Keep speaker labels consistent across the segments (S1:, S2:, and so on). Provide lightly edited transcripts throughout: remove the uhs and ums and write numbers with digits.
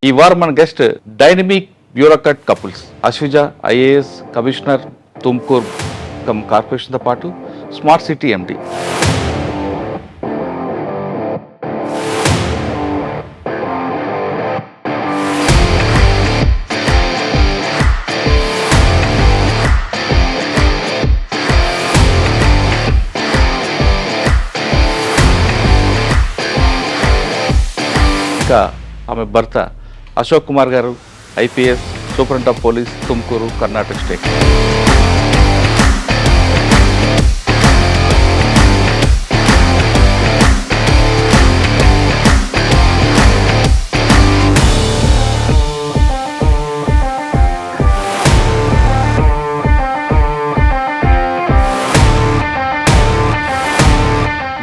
S1: ఈ వారం మన guest dynamic bureaucrat couples Ashwija IAS commissioner Tumkur కార్పొరేషన్తో పాటు స్మార్ట్ సిటీ ఎండి. ఇంకా ఆమె భర్త అశోక్ కుమార్ గారు IPS superintendent of police Tumkur Karnataka state.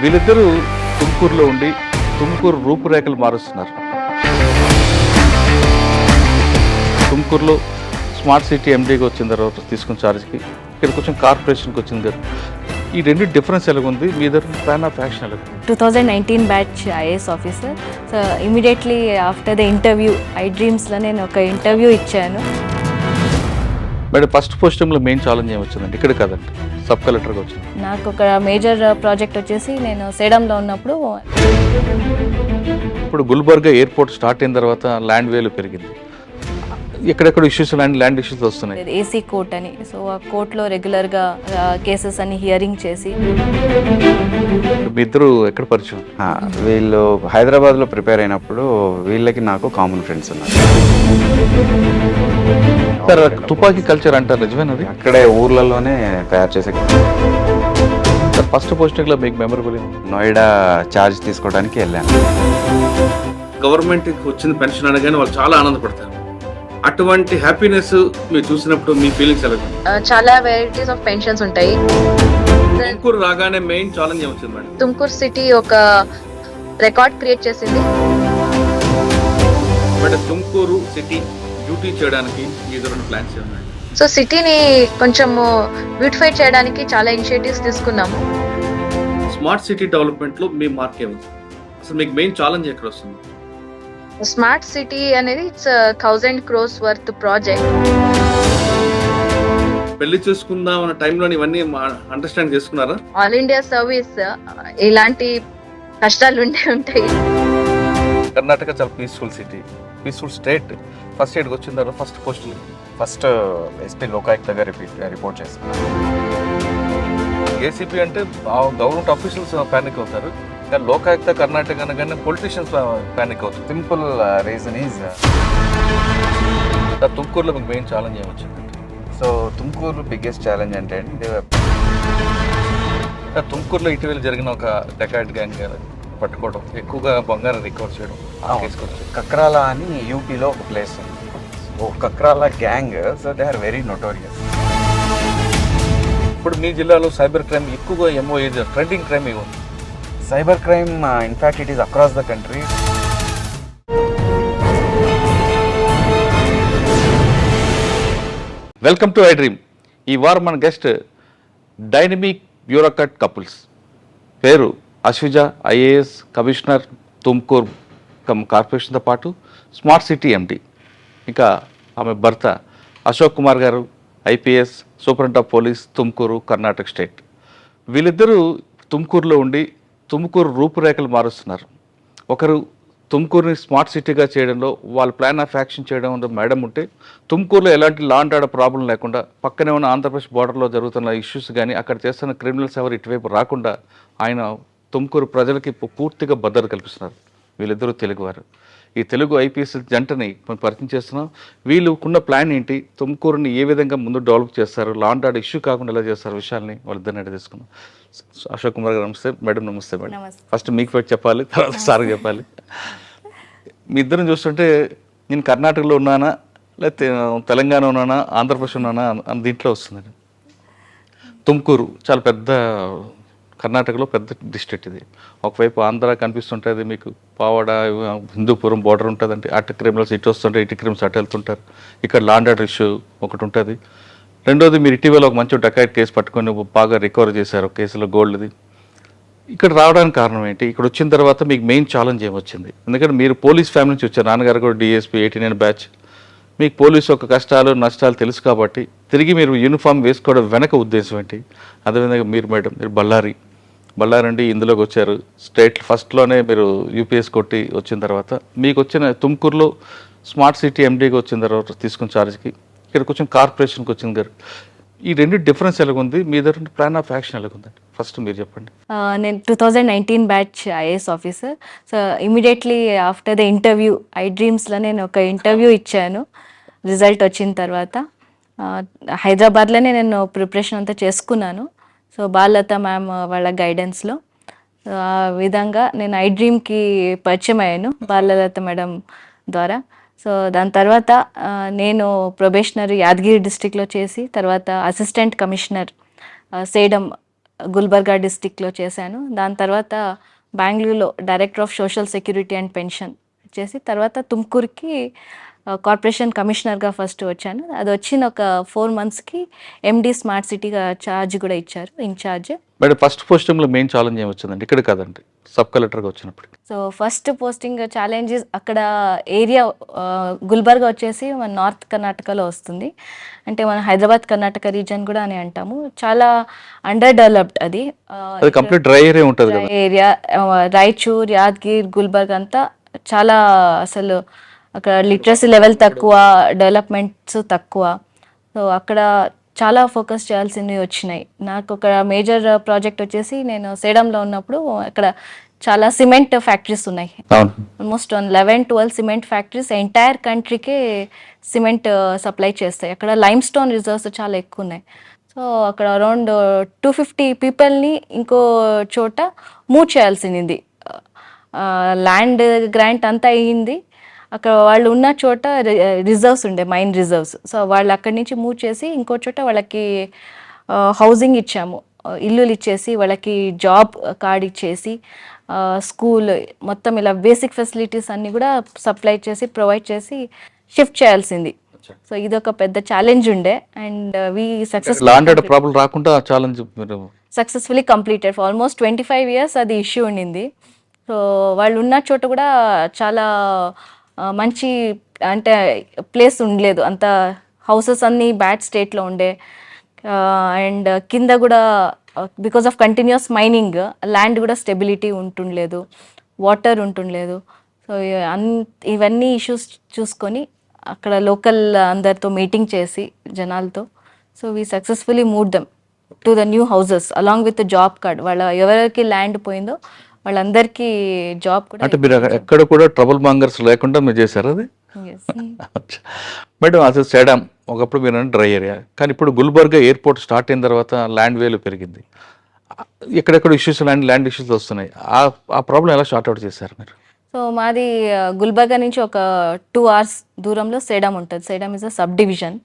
S1: వీళ్ళిద్దరూ తుమ్కూరులో ఉండి తుమ్కూరు రూపురేఖలు మారుస్తున్నారు. తుమ్కూరులో స్మార్ట్ సిటీ ఎండీగా వచ్చిన తర్వాత తీసుకున్న ఛార్జ్కి ఇక్కడికి వచ్చిన కార్పొరేషన్కి వచ్చింది కదా, ఈ రెండు డిఫరెన్స్ ఎలాగుంది, మీ దగ్గర ప్లాన్ ఆఫ్ యాక్షన్ ఎలాగుంది?
S2: 2019 batch IAS officer. So immediately after the interview iDreams-లో నేను ఒక ఇంటర్వ్యూ ఇచ్చాను.
S1: మేడం ఫస్ట్ పోస్టింగ్లో మెయిన్ ఛాలెంజ్ ఏమి వచ్చిందండి? ఇక్కడ కాదండి, సబ్ కలెక్టర్గా వచ్చింది.
S2: నాకు ఒక మేజర్ ప్రాజెక్ట్ వచ్చేసి నేను సేడంలో ఉన్నప్పుడు
S1: ఇప్పుడు గుల్బర్గా ఎయిర్పోర్ట్ స్టార్ట్ అయిన తర్వాత ల్యాండ్ వేలు పెరిగింది, ఎక్కడెక్కడ ఇష్యూస్ ల్యాండ్ ఇష్యూస్ వస్తున్నాయి.
S2: ఏసీ కోర్ట్ అని, సో ఆ కోర్టులో రెగ్యులర్గా కేసెస్ అన్ని హియరింగ్ చేసి.
S1: మీ ఇద్దరు ఎక్కడ పరిచయం?
S3: వీళ్ళు హైదరాబాద్లో ప్రిపేర్ అయినప్పుడు వీళ్ళకి నాకు కామన్ ఫ్రెండ్స్ ఉన్నారు.
S1: సార్ తుపాకీ కల్చర్ అంటారు, నిజమేనది?
S3: అక్కడే ఊర్లలోనే తయారు చేసే.
S1: సార్ ఫస్ట్ పోస్టింగ్లో మీకు మెమరబుల్?
S3: నోయిడా ఛార్జ్ తీసుకోవడానికి వెళ్ళాను.
S4: గవర్నమెంట్కి వచ్చిన పెన్షన్ అనగానే వాళ్ళు చాలా ఆనందపడతారు. అటువంటి హ్యాపీనెస్ మీరు చూసినప్పుడు మీ ఫీలింగ్స్ ఎలా?
S5: చాలా వెరైటీస్ ఆఫ్ పెన్షన్స్ ఉంటాయి.
S4: తుమ్కూరు రాగానే మెయిన్ ఛాలెంజ్ ఏమొచ్చింది మేడం?
S5: తుమ్కూరు సిటీ ఒక రికార్డ్ క్రియేట్ చేసింది.
S4: మేడం తుమ్కూరు సిటీ డ్యూటీ చేయడానికి మీ దగ్గర ప్లాన్స్ ఉన్నాయి?
S5: సో సిటీని కొంచెం బ్యూటిఫై చేయడానికి చాలా ఇనిషియేటివ్స్ తీసుకున్నాము.
S4: స్మార్ట్ సిటీ డెవలప్మెంట్ లో మీ మార్క్ ఏముంది? అసలు మీకు మెయిన్ ఛాలెంజ్ ఎక్కడ వస్తుంది?
S5: స్మార్ట్ సిటీ అనేది ఇట్స్ 1000 crores వర్త్ ప్రాజెక్ట్.
S4: పెళ్లి చూసుకుందాం అన్న టైంలో ఇవన్నీ అండర్స్టాండ్ చేసుకున్నారా?
S5: ఆల్ ఇండియా సర్వీస్ ఇలాంటి కష్టాలు ఉంటాయి.
S1: కర్ణాటక చాలా peaceful city, peaceful state. First స్టేట్కి వచ్చిన తర్వాత first post
S3: first SP Lokayukta గారు రిపోర్ట్ చేశారు.
S1: ఏసీపీ అంటే గవర్నమెంట్ ఆఫీషియల్స్ ప్యానిక్ అవుతారు, కానీ లోకాయుక్త కర్ణాటక అనగానే పొలిటీషియన్స్ ప్యానిక్ అవుతుంది.
S3: సింపుల్ రీజన్ ఈజ్
S1: తుమ్కూరులో మీకు మెయిన్ ఛాలెంజ్ ఏమొచ్చింది?
S3: సో తుమ్కూరు బిగ్గెస్ట్ ఛాలెంజ్ అంటే అండి,
S1: తుమ్కూరులో ఇటీవల జరిగిన ఒక డెకాయిట్ గ్యాంగ్ పట్టుకోవడం, ఎక్కువగా బంగారం రికవర్ చేయడం.
S3: కక్రాల అని యూపీలో ఒక ప్లేస్ ఉంది. Kakrala gang, so they are very notorious.
S1: ఇప్పుడు మీ జిల్లాలో సైబర్ క్రైమ్ ఎక్కువగా ట్రెండింగ్ క్రైమ్ ఉంది.
S3: Cyber crime in fact it is across the country.
S1: Welcome to iDream. ఈ వారం మన గెస్ట్ డైనమిక్ బ్యూరోక్రాట్ కపుల్స్. పేరు అశ్విజ ఐఏఎస్ కమిషనర్ తుమ్కూర్ కార్పొరేషన్తో పాటు స్మార్ట్ సిటీ ఎండి. ఇంకా ఆమె భర్త అశోక్ కుమార్ గారు IPS superintendent of police Tumkur Karnataka state. వీళ్ళిద్దరూ తుమ్కూరులో ఉండి తుమ్కూరు రూపురేఖలు మారుస్తున్నారు. ఒకరు తుమ్కూరుని స్మార్ట్ సిటీగా చేయడంలో వాళ్ళ ప్లాన్ ఆఫ్ యాక్షన్ చేయడంలో మేడం ఉంటే, తుమ్కూరులో ఎలాంటి లా అండ్ ఆర్డర్ ప్రాబ్లం లేకుండా పక్కనే ఉన్న ఆంధ్రప్రదేశ్ బార్డర్లో జరుగుతున్న ఇష్యూస్ కానీ అక్కడ చేస్తున్న క్రిమినల్స్ ఎవరు ఇటువైపు రాకుండా ఆయన తుమ్కూరు ప్రజలకి పూర్తిగా భద్రత కల్పిస్తున్నారు. వీళ్ళిద్దరూ తెలుగువారు. ఈ తెలుగు ఐపీఎస్ జంటని మనం పరిచయం చేస్తున్నాం. వీళ్ళకున్న ప్లాన్ ఏంటి, తుమ్కూరుని ఏ విధంగా ముందు డెవలప్ చేస్తారు, లా అండ్ ఆర్డర్ ఇష్యూ కాకుండా ఎలా చేస్తారు విషయాల్ని వాళ్ళిద్దరిని అడిగి తీసుకున్నాం. అశోక్ కుమార్ గారు నమస్తే. మేడం నమస్తే. మేడం ఫస్ట్ మీకు పెట్టి చెప్పాలి, తర్వాత సార్కి చెప్పాలి. మీ ఇద్దరిని చూస్తుంటే నేను కర్ణాటకలో ఉన్నానా లేకపోతే తెలంగాణ ఉన్నానా ఆంధ్రప్రదేశ్ ఉన్నానా అని దీంట్లో వస్తుందండి. తుమ్కూరు చాలా పెద్ద, కర్ణాటకలో పెద్ద డిస్ట్రిక్ట్ ఇది. ఒకవైపు ఆంధ్ర కనిపిస్తుంటుంది మీకు, పావడ హిందూపురం బోర్డర్ ఉంటుందంటే అటు క్రిమినల్స్ ఇటు వస్తుంటారు, ఇటు క్రిమినల్స్ అటు వెళ్తుంటారు. ఇక్కడ లా అండ్ ఆర్డర్ ఇష్యూ ఒకటి ఉంటుంది. రెండోది మీరు ఇటీవల ఒక మంచి డకాయిట్ కేసు పట్టుకొని బాగా రికవర్ చేశారు కేసులో గోల్డ్ది. ఇక్కడ రావడానికి కారణం ఏంటి? ఇక్కడ వచ్చిన తర్వాత మీకు మెయిన్ ఛాలెంజ్ ఏమొచ్చింది? ఎందుకంటే మీరు పోలీస్ ఫ్యామిలీ నుంచి వచ్చారు, నాన్నగారు కూడా డిఎస్పీ 89 బ్యాచ్. మీకు పోలీసు యొక్క కష్టాలు నష్టాలు తెలుసు కాబట్టి తిరిగి మీరు యూనిఫామ్ వేసుకోవడం వెనక ఉద్దేశం ఏంటి? అదేవిధంగా మీరు బళ్ళారి నుండి ఇందులోకి వచ్చారు. స్టేట్ ఫస్ట్లోనే మీరు యూపీఎస్ కొట్టి వచ్చిన తర్వాత మీకు వచ్చిన తుమ్కూరులో స్మార్ట్ సిటీ ఎండీగా వచ్చిన తర్వాత తీసుకున్న ఛార్జ్కి ఇక్కడికి వచ్చిన కార్పొరేషన్కి వచ్చిన గారు, ఈ రెండు డిఫరెన్స్ ఎలాగుంది? మీ దగ్గర ప్లాన్ ఆఫ్ యాక్షన్ ఎలాగుందండి? ఫస్ట్ మీరు చెప్పండి.
S2: నేను 2019 batch IAS officer. So immediately after the interview డ్రీమ్స్లో నేను ఒక ఇంటర్వ్యూ ఇచ్చాను. రిజల్ట్ వచ్చిన తర్వాత హైదరాబాద్లోనే నేను ప్రిపరేషన్ అంతా చేసుకున్నాను. సో బాలలత మ్యామ్ వాళ్ళ గైడెన్స్లో ఆ విధంగా నేను డ్రీమ్కి పరిచయం అయ్యాను బాలలత మేడం ద్వారా. సో దాని తర్వాత నేను ప్రొబేషనరీ యాదగిరి డిస్టిక్లో చేసి తర్వాత అసిస్టెంట్ కమిషనర్ సేడం గుల్బర్గా డిస్టిక్లో చేశాను. దాని తర్వాత బెంగళూరులో director of social security and pension చేసి తర్వాత తుమ్కూరుకి కార్పొరేషన్ కమిషనర్గా ఫస్ట్ వచ్చాను. అది వచ్చిన ఒక 4 monthsకి ఎండి స్మార్ట్ సిటీగా ఛార్జ్ కూడా ఇచ్చారు, ఇన్ఛార్జ్.
S1: బట్ ఫస్ట్ పోస్టింగ్లో మెయిన్ ఛాలెంజ్ ఏమొచ్చిందండి? ఇక్కడ కాదండి, సబ్ కలెక్టర్గా వచ్చినప్పుడు.
S2: సో ఫస్ట్ పోస్టింగ్ ఛాలెంజెస్ అక్కడ ఏరియా గుల్బర్గా వచ్చేసి మన నార్త్ కర్ణాటకలో వస్తుంది. అంటే మన హైదరాబాద్ కర్ణాటక రీజన్ కూడా అని అంటాము. చాలా అండర్ డెవలప్డ్ అది
S1: కంప్లీట్ డ్రై ఏరియా ఉంటుంది కదా
S2: ఏరియా. రాయచూర్, యాదగిరి, గుల్బర్గ్ అంతా చాలా అసలు అక్కడ లిటరసీ లెవెల్ తక్కువ, డెవలప్మెంట్స్ తక్కువ. సో అక్కడ చాలా ఫోకస్ చేయాల్సినవి వచ్చినాయి. నాకు ఒక మేజర్ ప్రాజెక్ట్ వచ్చేసి నేను సేడంలో ఉన్నప్పుడు అక్కడ చాలా సిమెంట్ ఫ్యాక్టరీస్ ఉన్నాయి. ఆల్మోస్ట్ 11-12 సిమెంట్ ఫ్యాక్టరీస్ ఎంటైర్ కంట్రీకే సిమెంట్ సప్లై చేస్తాయి. అక్కడ లైమ్ స్టోన్ రిజర్వ్స్ చాలా ఎక్కువ ఉన్నాయి. సో అక్కడ అరౌండ్ 250 పీపుల్ని ఇంకో చోట మూవ్ చేయాల్సింది. ల్యాండ్ గ్రాంట్ అంతా అయ్యింది. అక్కడ వాళ్ళు ఉన్న చోట రిజర్వ్స్ ఉండే, మైన్ రిజర్వ్స్. సో వాళ్ళు అక్కడి నుంచి మూవ్ చేసి ఇంకో చోట వాళ్ళకి హౌసింగ్ ఇచ్చాము, ఇల్లులు ఇచ్చేసి వాళ్ళకి జాబ్ కార్డ్ ఇచ్చేసి స్కూల్ మొత్తం ఇలా బేసిక్ ఫెసిలిటీస్ అన్నీ కూడా సప్లై చేసి ప్రొవైడ్ చేసి షిఫ్ట్ చేయాల్సింది. సో ఇది ఒక పెద్ద ఛాలెంజ్ ఉండే and we successfully completed. For almost 25 years అది ఇష్యూ ఉండింది. సో వాళ్ళు ఉన్న చోట కూడా చాలా మంచి అంటే ప్లేస్ ఉండలేదు, అంత హౌసెస్ అన్నీ బ్యాడ్ స్టేట్లో ఉండే. అండ్ కింద కూడా because of continuous mining land కూడా స్టెబిలిటీ ఉంటుండలేదు, వాటర్ ఉంటుండలేదు. సో ఇవన్నీ ఇష్యూస్ చూసుకొని అక్కడ లోకల్ అందరితో మీటింగ్ చేసి జనాలతో so we successfully move them to the new houses along with job card. వాళ్ళ ఎవరికి ల్యాండ్ పోయిందో వాళ్ళందరికీ జాబ్ కూడా.
S1: అంటే మీరు ఎక్కడ కూడా ట్రబుల్ మాంగర్స్ లేకుండా మీరు చేశారు అది? మేడం అసలు సేడం ఒకప్పుడు మీరు డ్రై ఏరియా, కానీ ఇప్పుడు గుల్బర్గా ఎయిర్పోర్ట్ స్టార్ట్ అయిన తర్వాత ల్యాండ్ వేలు పెరిగింది, ఎక్కడెక్కడ ఇష్యూస్ ల్యాండ్ ఇష్యూస్ వస్తున్నాయి. ఆ ప్రాబ్లం ఎలా షార్ట్ అవుట్ చేశారు మీరు?
S2: సో మాది గుల్బర్గా నుంచి ఒక 2 hours దూరంలో సేడం ఉంటుంది. Sedam is a sub division.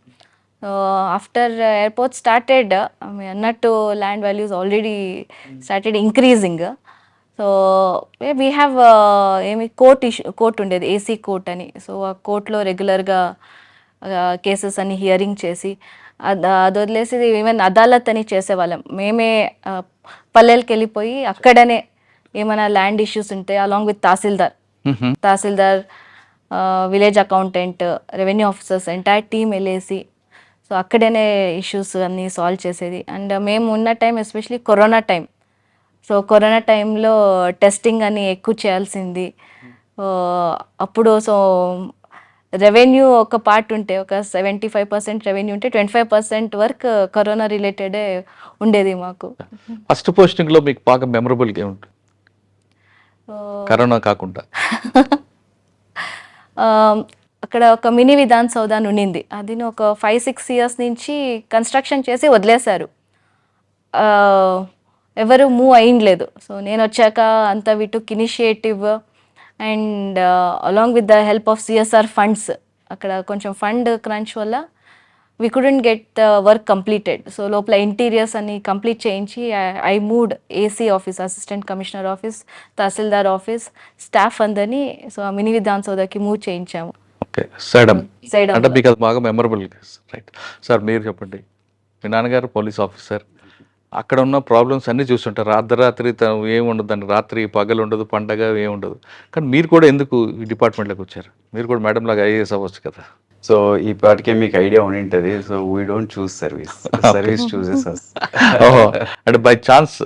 S2: After airport started అన్నట్టు land values already started increasing. So we have ఏమి కోర్ట్ ఉండేది, ఏసీ కోర్ట్ అని. సో ఆ కోర్టులో రెగ్యులర్గా కేసెస్ అన్ని హియరింగ్ చేసి అది వదిలేసి ఈవెన్ అదాలత్ అని చేసేవాళ్ళం మేమే. పల్లెలకి వెళ్ళిపోయి అక్కడనే ఏమైనా ల్యాండ్ ఇష్యూస్ ఉంటే along with tahsildar, village accountant, revenue officers entire team వెళ్ళేసి సో అక్కడనే ఇష్యూస్ అన్నీ సాల్వ్ చేసేది. అండ్ మేము ఉన్న time especially corona time. So corona టైంలో టెస్టింగ్ అని ఎక్కువ చేయాల్సింది. అప్పుడు సో రెవెన్యూ ఒక పార్ట్ ఉంటే ఒక 75% రెవెన్యూ ఉంటే 25% వర్క్ కరోనా రిలేటెడే ఉండేది మాకు.
S1: ఫస్ట్ పోస్టింగ్లో మీకు బాగా మెమరబుల్గా ఏముంటుంది కరోనా కాకుండా?
S2: అక్కడ ఒక మినీ విధాన్ సౌధ అని ఉండింది. అది ఒక 5-6 years నుంచి కన్స్ట్రక్షన్ చేసి వదిలేశారు, ఎవరు మూవ్ అయ్యలేదు. సో నేను వచ్చాక అంతా we took initiative and along with the help of CSR funds. అక్కడ కొంచెం ఫండ్ క్రంచ్ వల్ల we couldn't get the work completed. So లోపల ఇంటీరియర్స్ అన్ని కంప్లీట్ చేయించి I moved AC office, assistant commissioner office, tehsildar office staff అందరినీ so mini Vidhan సౌధకి move చేయించాము.
S1: Okay, Sedam అంటే మీకు అది బాగా మెమరబుల్. రైట్ సార్, మీరు చెప్పండి. మీ నాన్నగారు పోలీస్ ఆఫీసర్, అక్కడ ఉన్న ప్రాబ్లమ్స్ అన్నీ చూస్తుంటారు. అర్ధరాత్రి ఏమి ఉండదండి, రాత్రి పగలు ఉండదు, పండగ ఏమి ఉండదు. కానీ మీరు కూడా ఎందుకు ఈ డిపార్ట్మెంట్లోకి వచ్చారు? మీరు కూడా మేడం లాగా ఐఏఎస్ అవ్వచ్చు కదా.
S3: సో ఈ పాటికే మీకు ఐడియా ఉండి ఉంటుంది. So we don't choose service, service chooses us.
S1: ఓహో, అంటే బై ఛాన్స్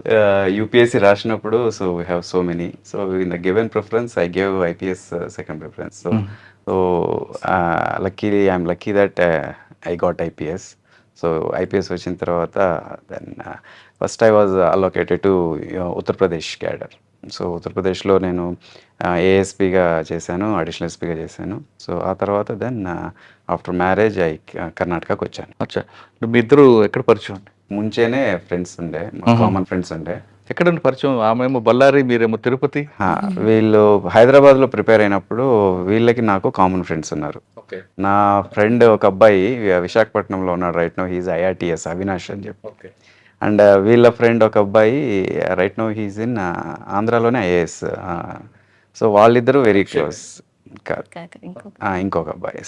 S3: యూపీఎస్సీ రాసినప్పుడు so we have so many. So in the given preference I gave IPS second preference. So luckily I'm lucky that I got IPS. So IPS వచ్చిన తర్వాత then first I was allocated to Uttar Pradesh cadre. So ఉత్తరప్రదేశ్లో నేను ఏఎస్పీగా చేశాను, additional ఎస్పీగా చేశాను. So ఆ తర్వాత then after marriage కర్ణాటకకి వచ్చాను.
S1: అచ్చా, మీ ఇద్దరు ఎక్కడ పరిచయం అండి?
S3: ముంచేనే ఫ్రెండ్స్ ఉండే, కామన్ ఫ్రెండ్స్ ఉండే.
S1: ఎక్కడండి పరిచయం? ఆమెమో బళ్ళారి, మీరేమో తిరుపతి.
S3: వీళ్ళు హైదరాబాద్లో ప్రిపేర్ అయినప్పుడు వీళ్ళకి నాకు కామన్ ఫ్రెండ్స్ ఉన్నారు. నా ఫ్రెండ్ ఒక అబ్బాయి విశాఖపట్నంలో ఉన్నాడు right now, he's IRTS Avinash అని చెప్పి. అండ్ వీళ్ళ ఫ్రెండ్ ఒక అబ్బాయి రైట్ నో హీజ్ ఇన్ ఆంధ్రాలోనే ఐఏఎస్. సో వాళ్ళిద్దరూ వెరీ క్లోజ్. ఇంకొక అబ్బాయి.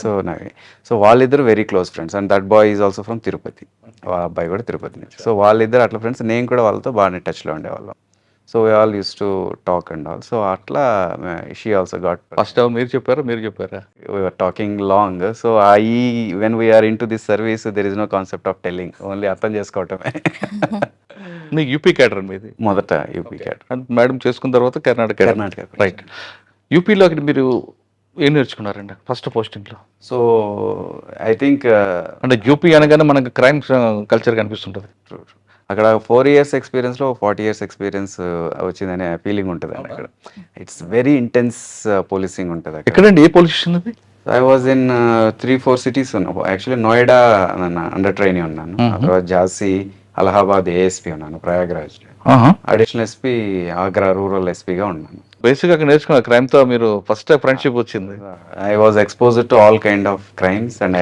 S3: సో వాళ్ళిద్దరు very close friends. And that boy is also from Tirupati. వాళ్ళ అబ్బాయి కూడా తిరుపతి నుంచి. సో వాళ్ళిద్దరు అట్లా ఫ్రెండ్స్. నేను కూడా వాళ్ళతో బాగానే టచ్లో ఉండేవాళ్ళం. So we all use to talk and all. So అట్లా షీ ఆల్సో గాట్.
S1: ఫస్ట్ మీరు చెప్పారా?
S3: We're talking long. So when we're into this service there is no concept of telling, only అర్థం చేసుకోవటమే.
S1: మీకు యూపీ క్యాడర్ మీది?
S3: మొదట UP cadre.
S1: Madam చేసుకున్న తర్వాత కర్ణాటక. రైట్. యూపీలో మీరు ఏం నేర్చుకున్నారండి ఫస్ట్ పోస్టింగ్లో?
S3: సో ఐ థింక్
S1: అంటే యూపీ అనగానే మనకు క్రైమ్ కల్చర్ కనిపిస్తుంటుంది.
S3: అక్కడ 4 years ఎక్స్పీరియన్స్లో 40 years ఎక్స్పీరియన్స్ వచ్చిందనే ఫీలింగ్ ఉంటుంది అండి అక్కడ. ఇట్స్ వెరీ ఇంటెన్స్ పోలీసింగ్ ఉంటుంది అక్కడ.
S1: ఎక్కడండి, ఏ పోలీస్ స్టేషన్ అది?
S3: ఐ వాజ్ ఇన్ 3-4 cities ఉన్నాను. యాక్చువల్లీ నోయిడా అండర్ ట్రైనింగ్ ఉన్నాను. ఆ తర్వాత ఝాన్సీ, అలహాబాద్ ఏఎస్పీ ఉన్నాను, Prayagraj additional SP, Agra rural ఎస్పీగా ఉన్నాను.
S1: బేసిక్గా అక్కడ నేర్చుకున్న క్రైమ్తో మీరు ఫస్ట్ ఫ్రెండ్షిప్ వచ్చింది.
S3: I was exposed to all kind of crimes. And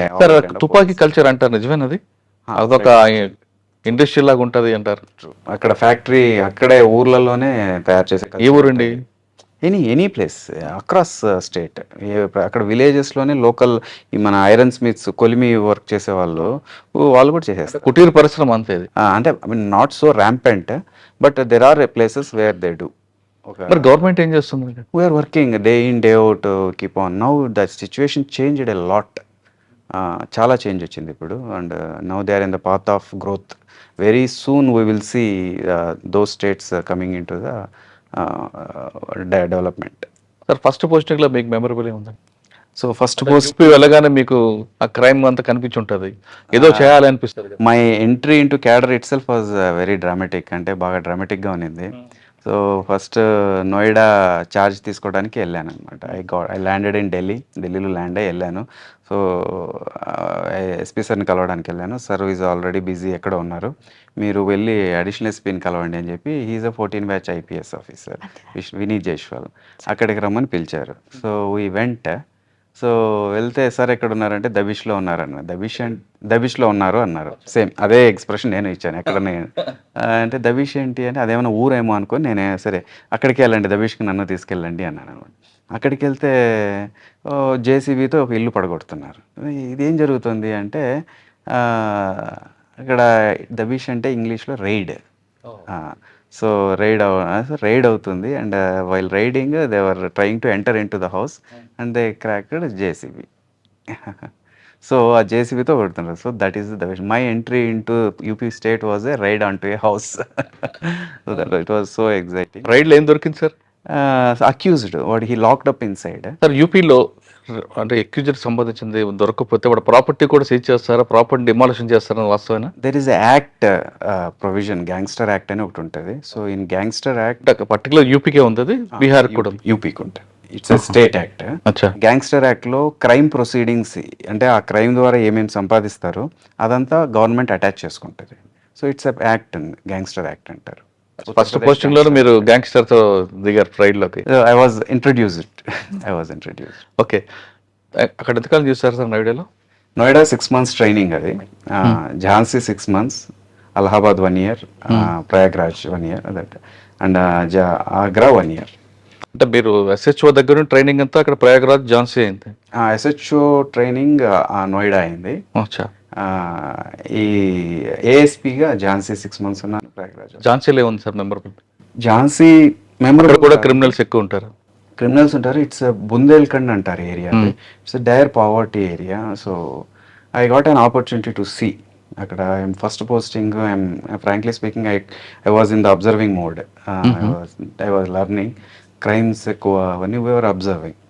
S1: తుపాకీ కల్చర్ అంటారు, నిజమేనది? అదొక ఇండస్ట్రీ లాగా ఉంటుంది అంటారు.
S3: అక్కడ ఫ్యాక్టరీ అక్కడే ఊర్లలోనే తయారు చేసే.
S1: ఏ ఊరండి?
S3: Any place across state. అక్కడ విలేజెస్లోనే లోకల్ మన ఐరన్ స్మిత్స్, కొలిమి వర్క్ చేసే వాళ్ళు కూడా చేసేస్తారు.
S1: కుటీర పరిశ్రమ అంతే ఇది.
S3: అంటే I mean not so rampant, but there are places where they do.
S1: మరి గవర్నమెంట్ ఏం చేస్తుంది?
S3: We're working day in day out, keep on. Now the situation changed a lot. చాలా చేంజ్ వచ్చింది ఇప్పుడు. And now they are in the path of growth. Very soon we will see those states coming in to the development.
S1: Sir first పోస్టింగ్లో మీకు memorable ఏముందండి?
S3: So first post
S1: వెళ్ళగానే మీకు ఆ crime అంతా కనిపించి ఉంటుంది, ఏదో చేయాలనిపిస్తుంది.
S3: My entry into cadre it self was very dramatic. అంటే బాగా డ్రామాటిక్గా ఉన్నింది. సో ఫస్ట్ నోయిడా ఛార్జ్ తీసుకోవడానికి వెళ్ళాను అనమాట. ఐ ల్యాండెడ్ ఇన్ ఢిల్లీలో ల్యాండ్ అయ్యి వెళ్ళాను. సో ఎస్పీ సార్ని కలవడానికి వెళ్ళాను. సార్ ఈజ్ ఆల్రెడీ బిజీ, ఎక్కడ ఉన్నారు, మీరు వెళ్ళి అడిషనల్ ఎస్పీని కలవండి అని చెప్పి. He's a 14 batch IPS officer Vineet Jaiswal. అక్కడికి రమ్మని పిలిచారు. So we went. సో వెళ్తే సార్ ఎక్కడ ఉన్నారంటే దబిష్లో ఉన్నారన్న. దబిష్లో ఉన్నారు అన్నారు. సేమ్ అదే ఎక్స్ప్రెషన్ నేను ఇచ్చాను. ఎక్కడ అంటే దబిష్ ఏంటి అంటే అదేమైనా ఊరేమో అనుకొని నేనే సరే అక్కడికి వెళ్ళండి, దబిష్కి నన్ను తీసుకెళ్ళండి అన్నాను అనమాట. అక్కడికి వెళ్తే జేసీబీతో ఒక ఇల్లు పడగొడుతున్నారు. ఇదేం జరుగుతుంది అంటే అక్కడ దబిష్ అంటే ఇంగ్లీష్లో రైడ్. సో రైడ్ అవుతుంది. And while raiding they were trying to enter in to the house and they cracked JCB. So ఆ జేసీబీతో కొడుతున్నారు. So that is the my entry in to UP state was a raid on to a house. So that it was so exciting.
S1: రైడ్లో ఏం దొరికింది sir?
S3: Accused what he locked up inside.
S1: Sir యూపీలో అంటే accused సంబంధించింది దొరకకపోతే వాడు property కూడా seize చేస్తారా, ప్రాపర్టీ డిమాలిషన్ చేస్తారని వాస్తవేనా?
S3: There is act provision, gangster act అని ఒకటి ఉంటుంది. So in gangster act
S1: particular యూపీకే ఉంటుంది, బీహార్ కూడా
S3: యూపీకి ఉంటుంది. It's a state act. Gangster యాక్ట్లో క్రైమ్ ప్రొసీడింగ్స్ అంటే ఆ క్రైమ్ ద్వారా ఏమేమి సంపాదిస్తారో అదంతా గవర్నమెంట్ అటాచ్ చేసుకుంటుంది. So it's a act, gangster act అంటారు.
S1: ఫస్ట్ పోస్టింగ్ లో మీరు గ్యాంగ్స్టర్ తో దిగారు రైడ్ లోకి.
S3: I was introduced.
S1: ఓకే, అక్కడ ఎంతకాలం చూస్తారు సార్ నోయిడాలో?
S3: నోయిడా 6 months ట్రైనింగ్ అది. Jhansi 6 months, Allahabad 1 year, Prayagraj 1 year that, and Agra 1 year.
S1: అంటే మీరు ఎస్హెచ్ఓ దగ్గర ట్రైనింగ్ అంతా అక్కడ ప్రయాగ్రాజ్ ఝాన్సీ అయింది.
S3: ఎస్హెచ్ఓ ట్రైనింగ్ నోయిడా అయింది. ఈ ఏఎస్పీగా ఝాన్సీ 6 months ఉన్నాను ప్రయాగ్రాజ్.
S1: ఝాన్సీలో ఏముంది సార్ మెమరబుల్?
S3: ఝాన్సీ
S1: అక్కడ
S3: మెమరబుల్
S1: కూడా క్రిమినల్స్ ఎక్కువ ఉంటారు.
S3: క్రిమినల్స్ ఉంటారు. ఇట్స్ బుందేల్ఖండ్ అంటారు area.
S1: Hmm.
S3: It's dire poverty area. So I got an opportunity to see. అక్కడ I'm first posting. I'm frankly speaking I was in the observing mode. I was learning crimes ఎక్కువ అవన్నీ we're observing.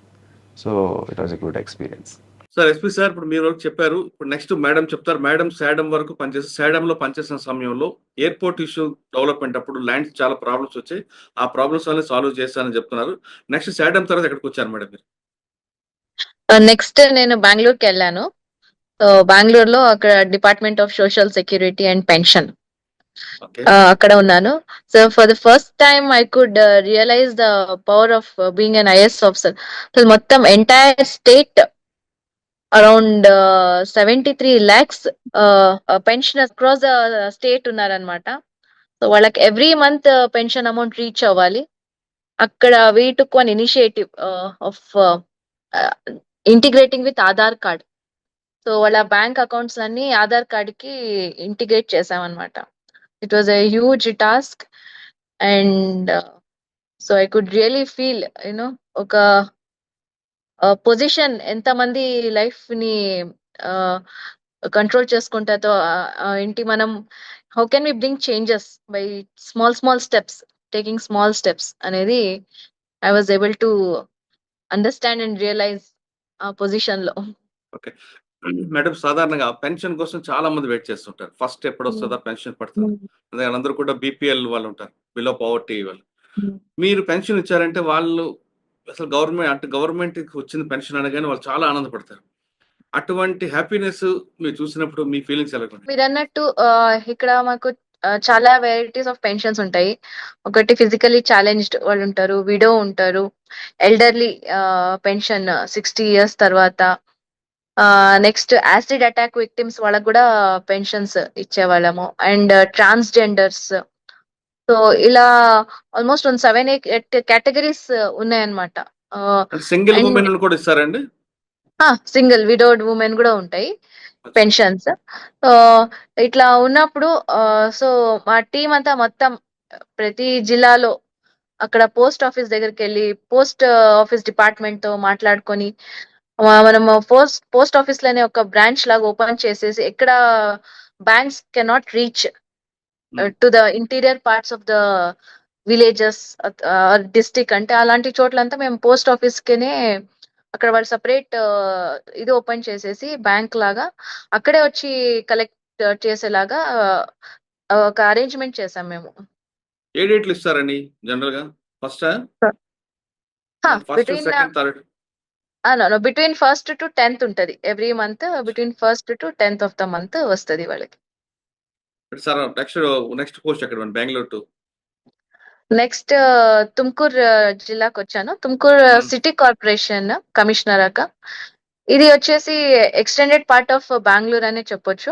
S3: So it was a good experience.
S4: Sir SP sir, ఇప్పుడు మీరు వరకు చెప్పారు, ఇప్పుడు next madam చెప్తారు. Madam Sedam వరకు పనిచేసి శాడమ్ లో పనిచేసిన సమయంలో ఎయిర్పోర్ట్ ఇష్యూ డెవలప్మెంట్ అప్పుడు ల్యాండ్ చాలా ప్రాబ్లమ్స్ వచ్చాయి, ఆ ప్రాబ్లమ్స్ వల్ల సాల్వ్ చేస్తానని చెప్తున్నారు. నెక్స్ట్ శాడమ్ తర్వాత ఎక్కడికి వచ్చారు మేడం మీరు?
S5: నెక్స్ట్ నేను బెంగళూరుకి వెళ్ళాను. సో బెంగళూరులో అక్కడ department of social security and pension
S4: okay.
S5: అక్కడ ఉన్నాను. So for the first time I could realise the power of being an IAS officer. So మొత్తం entire state around 73 lakhs pensioners across the state ఉన్నారనమాట. So వాళ్ళకి every month pension amount reach అవ్వాలి. అక్కడ we took one initiative of integrating with Aadhaar card. So వాళ్ళ bank accounts అన్ని Aadhaar card కి integrate చేసామన్నమాట. It was a huge task and so I could really feel ఒక position ఎంతమంది life ని control చేసుకుంటాతో ఏంటి మనం how can we bring changes by small steps, taking small steps అనేది I was able to understand and realise ఆ position లో.
S4: Okay madam, సాధారణంగా పెన్షన్ కోసం చాలా మంది వెయిట్ చేస్తుంటారు. ఫస్ట్ ఎప్పుడు వస్తుందా పెన్షన్ పడుతుంది, అదే అందరూ కూడా బీపీఎల్ వాళ్ళు ఉంటారు, బిలో పవర్టీ వాళ్ళు. మీరు పెన్షన్ ఇచ్చారంటే వాళ్ళు అసలు గవర్నమెంట్ వచ్చిన పెన్షన్ అనగానే వాళ్ళు చాలా ఆనందపడతారు. అటువంటి హ్యాపీనెస్ మీరు చూసినప్పుడు మీ ఫీలింగ్స్ ఎలా ఉంటాయి?
S5: మీరు అన్నట్టు ఇక్కడ మాకు చాలా వెరైటీస్ ఆఫ్ పెన్షన్స్ ఉంటాయి. ఒకటి ఫిజికలీ ఛాలెంజ్డ్ వాళ్ళు ఉంటారు, విడో ఉంటారు, ఎల్డర్లీ పెన్షన్ 60 years తర్వాత, నెక్స్ట్ యాసిడ్ అటాక్ విక్టిమ్స్ వాళ్ళకు కూడా పెన్షన్స్ ఇచ్చేవాళ్ళము, అండ్ ట్రాన్స్జెండర్స్. సో ఇలా ఆల్మోస్ట్ 7-8 కేటగిరీస్ ఉన్నాయన్నమాట.
S4: సింగిల్
S5: అండ్
S4: ఉమెన్ కూడా ఇస్తారండి?
S5: సింగిల్ విడోడ్ ఉమెన్ కూడా ఉంటాయి పెన్షన్స్. ఇట్లా ఉన్నప్పుడు సో మా టీం అంతా మొత్తం ప్రతి జిల్లాలో అక్కడ పోస్ట్ ఆఫీస్ దగ్గరికి వెళ్ళి పోస్ట్ ఆఫీస్ డిపార్ట్మెంట్ తో మాట్లాడుకొని మనం పోస్ట్ ఆఫీస్ లోనే ఒక బ్రాంచ్ లాగా ఓపెన్ చేసేసి ఎక్కడ banks cannot reach to the interior parts of the villages district అంటే అలాంటి చోట్లంతా మేము పోస్ట్ ఆఫీస్ కినే అక్కడ వాళ్ళు సపరేట్ ఇది ఓపెన్ చేసేసి బ్యాంక్ లాగా అక్కడే వచ్చి కలెక్ట్ చేసేలాగా ఒక అరేంజ్మెంట్ చేసాం మేము.
S4: ఏ డేట్లు ఇస్తారండి జనరల్ గా? First
S5: between
S4: second third?
S5: Between 1st to 10th ఉంటది every month. Between 1st to 10th of the month వస్తుంది వాళ్ళకి.
S4: సార్ నెక్స్ట్ పోస్ట్ ఎక్కడ బెంగళూరు టు?
S5: నెక్స్ట్ తుమ్కూర్ జిల్లాకు వచ్చాను. తుమ్కూర్ సిటీ కార్పొరేషన్ కమిషనర్ అక్క. ఇది వచ్చేసి ఎక్స్టెండెడ్ పార్ట్ ఆఫ్ బెంగళూరు అనే చెప్పొచ్చు.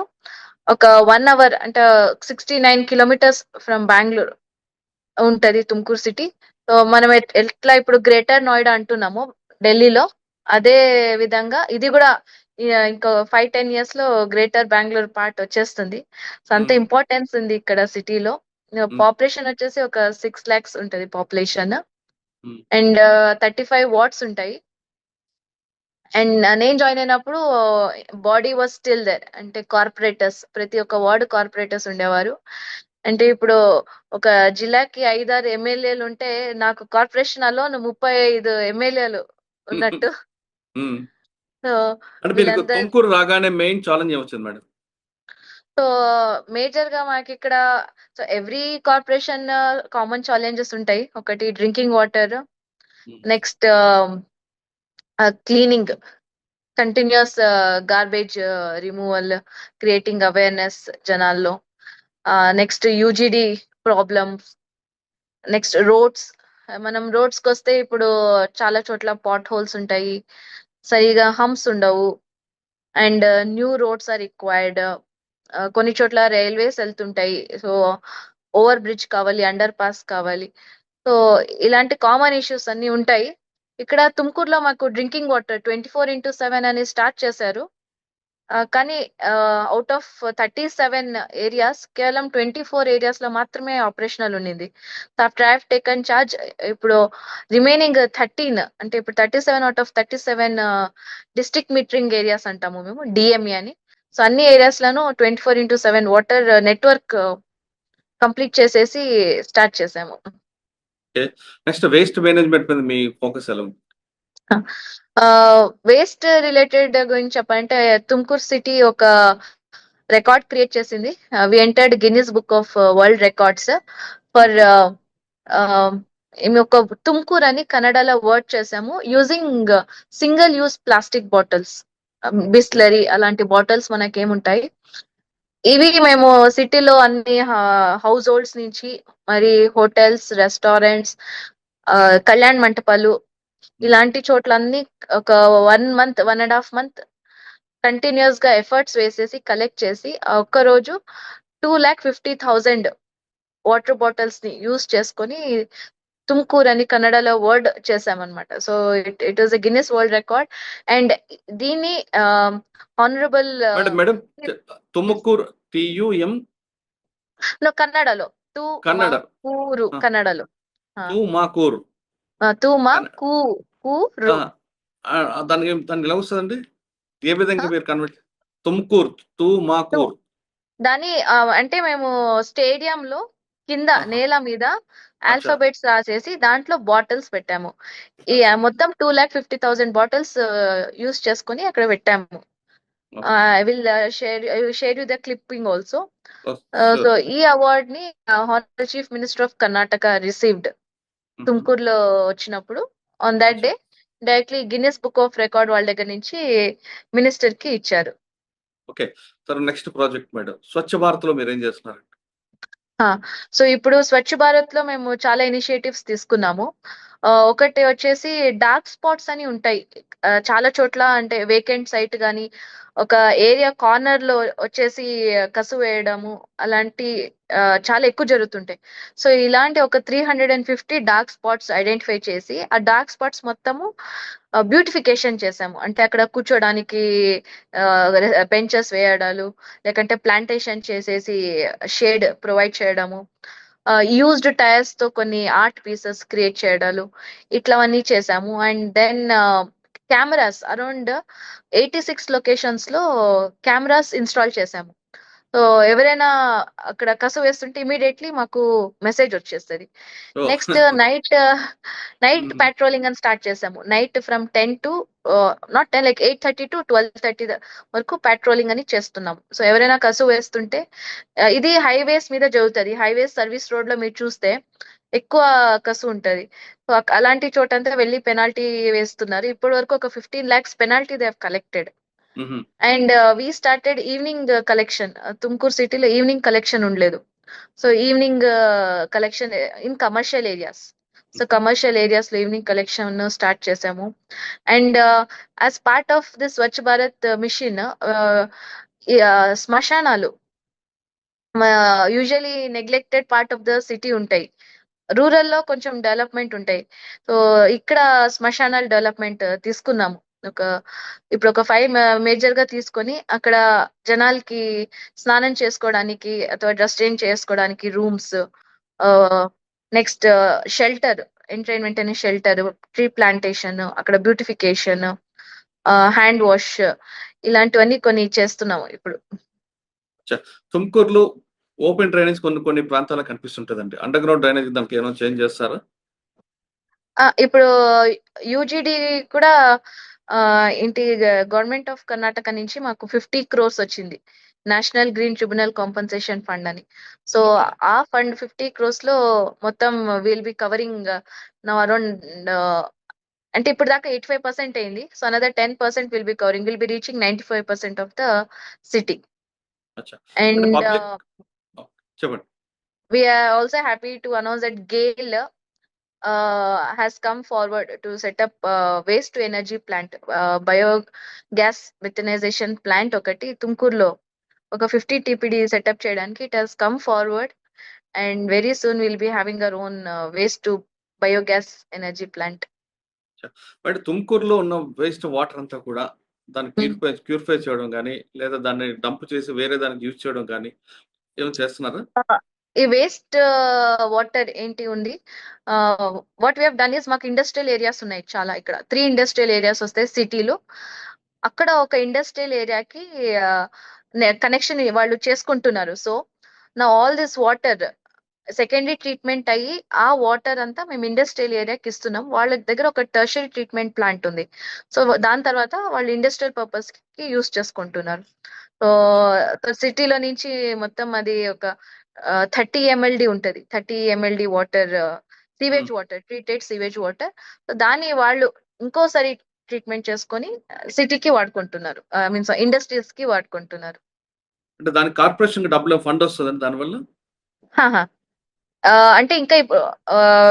S5: ఒక 1 hour అంటే 69 kilometers ఫ్రమ్ బెంగళూరు ఉంటది తుమ్కూర్ సిటీ. సో మనం ఎట్లా ఇప్పుడు గ్రేటర్ నోయిడా అంటున్నాము ఢిల్లీలో, అదే విధంగా ఇది కూడా ఇంకా 5-10 years లో గ్రేటర్ బెంగళూరు పార్ట్ వచ్చేస్తుంది. సో అంత ఇంపార్టెన్స్ ఉంది ఇక్కడ సిటీలో. పాపులేషన్ వచ్చేసి ఒక 6 lakhs ఉంటది పాపులేషన్, అండ్ 35 wards ఉంటాయి. అండ్ నేను జాయిన్ అయినప్పుడు బాడీ వాజ్ స్టిల్ దేర్, అంటే కార్పొరేటర్స్ ప్రతి ఒక్క వార్డు కార్పొరేటర్స్ ఉండేవారు. అంటే ఇప్పుడు ఒక జిల్లాకి 5-6 ఎమ్మెల్యేలు ఉంటే నాకు కార్పొరేషన్ అలోన్ 35 ఎమ్మెల్యేలు ఉన్నట్టు. సో వీళ్ళందరూ
S4: తుమ్కూరు రాగానే మెయిన్ ఛాలెంజ్ ఏమొచ్చింది మేడం?
S5: సో మేజర్ గా మాకు ఇక్కడ so every corporation common challenges ఉంటాయి. ఒకటి drinking water, next cleaning, continuous garbage removal, creating awareness జనాల్లో, next UGD problems, next roads. మనం రోడ్స్ కి వస్తే ఇప్పుడు చాలా చోట్ల పాట్ హోల్స్ ఉంటాయి, సరిగా హంప్స్ ఉండవు, and new roads are required. కొన్ని చోట్ల రైల్వేస్ వెళ్తుంటాయి, సో ఓవర్ బ్రిడ్జ్ కావాలి, అండర్ పాస్ కావాలి. సో ఇలాంటి కామన్ ఇష్యూస్ అన్ని ఉంటాయి. ఇక్కడ తుమ్కూరులో మాకు డ్రింకింగ్ వాటర్ 24/7 అని స్టార్ట్ చేశారు. కానీ అవుట్ ఆఫ్ 37 ఏరియాస్ కేవలం 24 ఏరియాస్ లో మాత్రమే ఆపరేషనల్ ఉండింది. After I have taken charge, ఇప్పుడు రిమైనింగ్ 13, అంటే ఇప్పుడు 37 out of 37 district metering areas అంటాము మేము, డిఎంఏ అని. సో అన్ని ఏరియాస్ లను 24/7 వాటర్ నెట్వర్క్ కంప్లీట్ చేసేసి స్టార్ట్ చేసాము.
S4: నెక్స్ట్ వేస్ట్ మేనేజ్మెంట్ మీద మీ ఫోకస్ ఎలా ఉంది?
S5: వేస్ట్ రిలేటెడ్ గురించి చెప్పాలంటే తుమ్కూర్ సిటీ ఒక రికార్డ్ క్రియేట్ చేసింది. We entered Guinness book of World Records for ఒక తుమ్కూర్ అని కన్నడలో వర్డ్ చేసాము, using single use plastic bottles, Bisleri అలాంటి బాటిల్స్ మనకేముంటాయి. ఇవి మేము సిటీలో అన్ని హౌస్ హోల్డ్స్ నుంచి మరి హోటల్స్, రెస్టారెంట్స్, కళ్యాణ్ మంటపాలు ఇలాంటి చోట్లన్నీ ఒక 1 month 1.5 month కంటిన్యూస్ గా ఎఫర్ట్స్ వేసేసి కలెక్ట్ చేసి ఒక్క రోజు 2,50,000 వాటర్ బాటిల్స్ ని యూజ్ చేసుకొని తుమ్కూర్ అని కన్నడలో వర్డ్ చేసామన్నమాట. So it was a Guinness world record. And దీన్ని హానరబుల్
S4: మేడం తుమ్మకూరు TUM
S5: కన్నడలో
S4: కన్నడ
S5: తుమాకూరు, కన్నడలో
S4: తుమాకూరు.
S5: తుమాకూరు.
S4: దానికి ఎలా వస్తుందండి? ఏ విధంగా మీరు కన్వర్ట్? తుమ్కూర్ తుమాకూర్
S5: దాని అంటే మేము స్టేడియం లో కింద నేల మీద
S4: అచ్చా.
S5: ఆల్ఫాబెట్స్ రాసేసి దాంట్లో బాటిల్స్ పెట్టాము. ఈ మొత్తం 2,50,000 బాటిల్స్ యూస్ చేసుకొని అక్కడ పెట్టాము. I will share you the clipping also. So ఈ అవార్డ్ ని honourable chief minister of Karnataka received తుమ్కూరులో వచ్చినప్పుడు. On that day directly Guinness book of record వాళ్ళ దగ్గర నుంచి మినిస్టర్ కి ఇచ్చారు.
S4: Okay sir, next project madam Swachh Bharat లో మీరు ఏం చేస్తున్నారు?
S5: సో ఇప్పుడు స్వచ్ఛ భారత్ లో మేము చాలా ఇనిషియేటివ్స్ తీసుకున్నాము. ఒకటి వచ్చేసి డార్క్ స్పాట్స్ అని ఉంటాయి చాలా చోట్ల, అంటే వేకెంట్ సైట్ గానీ ఒక ఏరియా కార్నర్ లో వచ్చేసి కసు వేయడము అలాంటి చాలా ఎక్కువ జరుగుతుంటాయి. సో ఇలాంటి ఒక 350 డార్క్ స్పాట్స్ ఐడెంటిఫై చేసి ఆ డార్క్ స్పాట్స్ మొత్తము బ్యూటిఫికేషన్ చేసాము. అంటే అక్కడ కూర్చోడానికి బెంచెస్ వేయడాలు, లేకంటే ప్లాంటేషన్ చేసేసి షేడ్ ప్రొవైడ్ చేయడము, యూజ్డ్ టైర్స్ తో కొన్ని ఆర్ట్ పీసెస్ క్రియేట్ చేయడాలు ఇట్లావన్నీ చేసాము. And then cameras around 86 locations లో కెమెరాస్ ఇన్స్టాల్ చేసాము. సో ఎవరైనా అక్కడ కసు వేస్తుంటే ఇమీడియట్లీ మాకు మెసేజ్ వచ్చేస్తుంది. నెక్స్ట్ నైట్ పెట్రోలింగ్ అని స్టార్ట్ చేసాము. Night from 10 to not 10 like 8:30 to 12:30 వరకు పెట్రోలింగ్ అని చేస్తున్నాము. సో ఎవరైనా కసు వేస్తుంటే ఇది హైవేస్ మీద జరుగుతుంది. హైవేస్ సర్వీస్ రోడ్ లో మీరు చూస్తే ఎక్కువ కసు ఉంటది. సో అలాంటి చోటంతా వెళ్ళి పెనాల్టీ వేస్తున్నారు. ఇప్పటి వరకు ఒక 15 lakhs penalty they have collected. And we started evening collection. Tumkur సిటీలో ఈవినింగ్ కలెక్షన్ ఉండలేదు. So evening collection in commercial areas. So commercial areas లో ఈవినింగ్ కలెక్షన్ స్టార్ట్ చేసాము. And as part of the Swachh Bharat mission శ్మశానాలు usually neglected part of the city ఉంటాయి, rural లో కొంచెం development ఉంటాయి. So ఇక్కడ శ్మశానాలు డెవలప్మెంట్ తీసుకున్నాము. ఇప్పుడు ఒక 5 మేజర్ గా తీసుకొని అక్కడ జనాలకి స్నానం చేసుకోవడానికి ಅಥವಾ డ్రెస్ చేంజ్ చేసుకోవడానికి రూమ్స్, నెక్స్ట్ షెల్టర్, ఎంటర్టైన్మెంట్ అనే షెల్టర్, ట్రీ ప్లాంటేషన్, అక్కడ బ్యూటిఫికేషన్, హ్యాండ్ వాష్ ఇలాంటివన్నీ కొన్ని చేస్తున్నాము ఇప్పుడు.
S4: తుమ్కూరులో ఓపెన్ డ్రైనేజ్ కొన్ని ప్రాంతాలకు కనిపిస్తుంటదండి. అండర్ గ్రౌండ్ డ్రైనేజ్ దానికి ఏమైనా చేంజ్ చేస్తారా?
S5: ఇప్పుడు యూజీడీ కూడా ఏంటి గవర్నమెంట్ ఆఫ్ కర్ణాటక నుంచి మాకు 50 crores వచ్చింది, national green tribunal compensation fund అని. సో ఆ ఫండ్ 50 crores లో మొత్తం will be covering now around, అంటే ఇప్పుడు దాకా 85% అయింది. So another 10% will be covering, will be reaching 95% of the city. And
S4: చెప్పండి.
S5: we are also happy to announce that GAIL has come forward to set up waste to energy plant, biogas methanization plant ఒకటి తుమ్కూరులో ఒక 50 TPD setup చేయడానికి it has come forward, and very soon we'll be having our own waste to biogas energy plant.
S4: But తుమ్కూరులో ఉన్న waste water అంతా కూడా దాన్ని క్యూరిఫై చేయడం కానీ, లేదా దాన్ని డంప్ చేసి వేరే దానికి యూజ్ చేయడం కానీ ఏమైనా చేస్తున్నారా?
S5: ఈ వేస్ట్ వాటర్ ఏంటి ఉంది, what we have done is, మాకు ఇండస్ట్రియల్ ఏరియాస్ ఉన్నాయి చాలా. ఇక్కడ 3 ఇండస్ట్రియల్ ఏరియాస్ వస్తాయి సిటీలో. అక్కడ ఒక ఇండస్ట్రియల్ ఏరియాకి కనెక్షన్ వాళ్ళు చేసుకుంటున్నారు. సో నా all this water secondary treatment అయ్యి ఆ వాటర్ అంతా మేము ఇండస్ట్రియల్ ఏరియాకి ఇస్తున్నాం. వాళ్ళ దగ్గర ఒక టెర్షరీ ట్రీట్మెంట్ ప్లాంట్ ఉంది. సో దాని తర్వాత వాళ్ళు ఇండస్ట్రియల్ పర్పస్ కి యూస్ చేసుకుంటున్నారు. సో సిటీలో నుంచి మొత్తం అది ఒక 30 MLD ఉంటది. 30 MLD water, sewage water, treated sewage water. So దాన్ని వాళ్ళు ఇంకోసారి ట్రీట్మెంట్ చేసుకొని సిటీకి వాడుకుంటున్నారు, మీన్స్ ఇండస్ట్రీస్ కి వాడుకుంటున్నారు.
S4: అంటే దానికి కార్పొరేషన్ డబ్బులు ఫండ్ వస్తుందండి దానివల్ల?
S5: హాహా. అంటే ఇంకా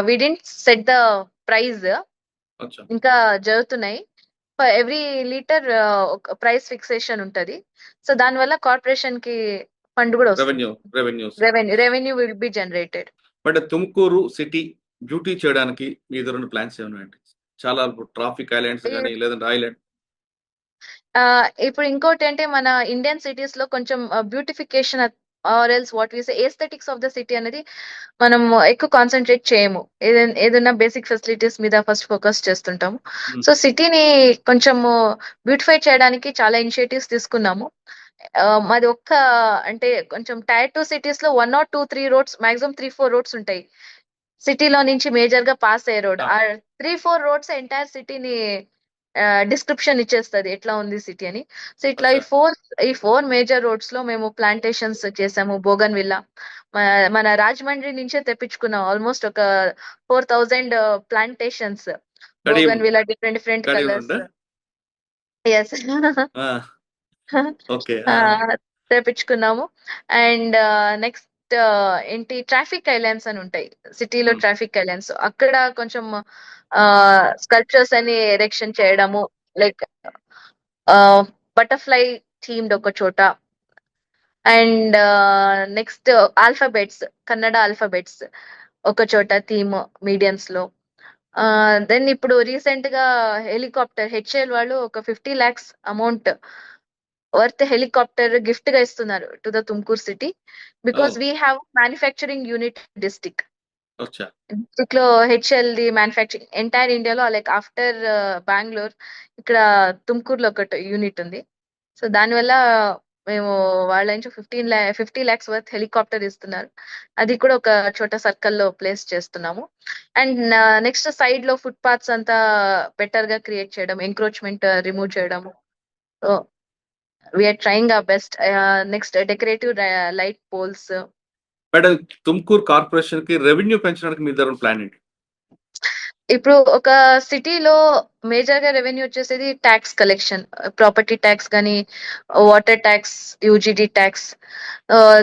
S5: we didn't set the price,
S4: అచ్చా.
S5: ఇంకా జరుగుతున్నాయి. ఫర్ ఎవ్రీ లీటర్ ఒక ప్రైస్ ఫిక్సేషన్ ఉంటది. సో దానివల్ల కార్పొరేషన్ కి ఫండ్ కూడా వస్తుంది.
S4: Revenues.
S5: Revenue will be generated.
S4: But Tumkur city beauty చేయడానికి మీ దగ్గర ప్లాన్స్ ఏమన్నాయండి? చాలా ట్రాఫిక్ ఐలాండ్స్ కానీ లేదంటే ఐలాండ్.
S5: ఇప్పుడు ఇంకోటి అంటే మన ఇండియన్ సిటీస్ లో కొంచెం beautification or else what we say aesthetics of the city అనేది మనం ఎక్కువ కాన్సన్ట్రేట్ చేయము. ఏదైనా బేసిక్ ఫెసిలిటీస్ మీద ఫస్ట్ ఫోకస్ చేస్తుంటాము. సో సిటీని కొంచెం బ్యూటిఫై చేయడానికి చాలా ఇనిషియేటివ్స్ తీసుకున్నాము. మాది అంటే కొంచెం టైర్ 2 సిటీస్ లో 1 or 2, 3 రోడ్స్, మాక్సిమం 3-4 రోడ్స్ ఉంటాయి సిటీలో నుంచి మేజర్ గా పాస్ అయ్యే రోడ్. ఆ 3-4 రోడ్స్ ఎంటైర్ సిటీని డిస్క్రిప్షన్ ఇచ్చేస్తుంది ఎట్లా ఉంది సిటీ అని. సో ఇట్లా ఈ ఫోర్ మేజర్ రోడ్స్ లో మేము ప్లాంటేషన్స్ చేసాము. బోగన్ విల్లా మన రాజమండ్రి నుంచే తెప్పించుకున్నాం. ఆల్మోస్ట్ ఒక 4000 plantations, bougainvillea, different colours. Yes. తెప్పించుకున్నాము. అండ్ నెక్స్ట్ ఏంటి, ట్రాఫిక్ ఐలాండ్స్ అని ఉంటాయి సిటీలో. ట్రాఫిక్ ఐలాండ్స్ అక్కడ కొంచెం స్కల్ప్చర్స్ అని ఎరెక్షన్ చేయడము, లైక్ బటర్ఫ్లై థీమ్డ్ ఒక చోట. And next alphabets, Kannada alphabets ఒక చోట థీమ్ మీడియన్స్ లో. దెన్ ఇప్పుడు రీసెంట్ గా హెలికాప్టర్ HAL వాళ్ళు ఒక 50 lakhs amount worth helicopter gift గా ఇస్తున్నారు to the Tumkur city, because we have manufacturing unit district. District లో HAL ది మ్యానుఫ్యాక్చరింగ్ ఎంటైర్ ఇండియాలో, లైక్ ఆఫ్టర్ బెంగళూరు, ఇక్కడ తుమ్కూరులో ఒక యూనిట్ ఉంది. సో దానివల్ల మేము వాళ్ళ నుంచి 50 lakhs వర్త్ హెలికాప్టర్ ఇస్తున్నారు. అది కూడా ఒక చోట సర్కిల్ లో ప్లేస్ చేస్తున్నాము. అండ్ నెక్స్ట్ సైడ్ లో ఫుట్ పాత్స్ అంతా బెటర్ గా క్రియేట్ చేయడం, ఎంక్రోచ్మెంట్ రిమూవ్ చేయడము. So we're trying our best. Next decorative light poles.
S4: Madam, Tumkur corporation కి రెవెన్యూ పెంచడానికి మీ దగ్గర ప్లాన్ ఏంటి?
S5: ఇప్పుడు ఒక సిటీలో మేజర్ గా రెవెన్యూ వచ్చేసేది ట్యాక్స్ కలెక్షన్, ప్రాపర్టీ ట్యాక్స్ కానీ, వాటర్ ట్యాక్స్, UGD ట్యాక్స్.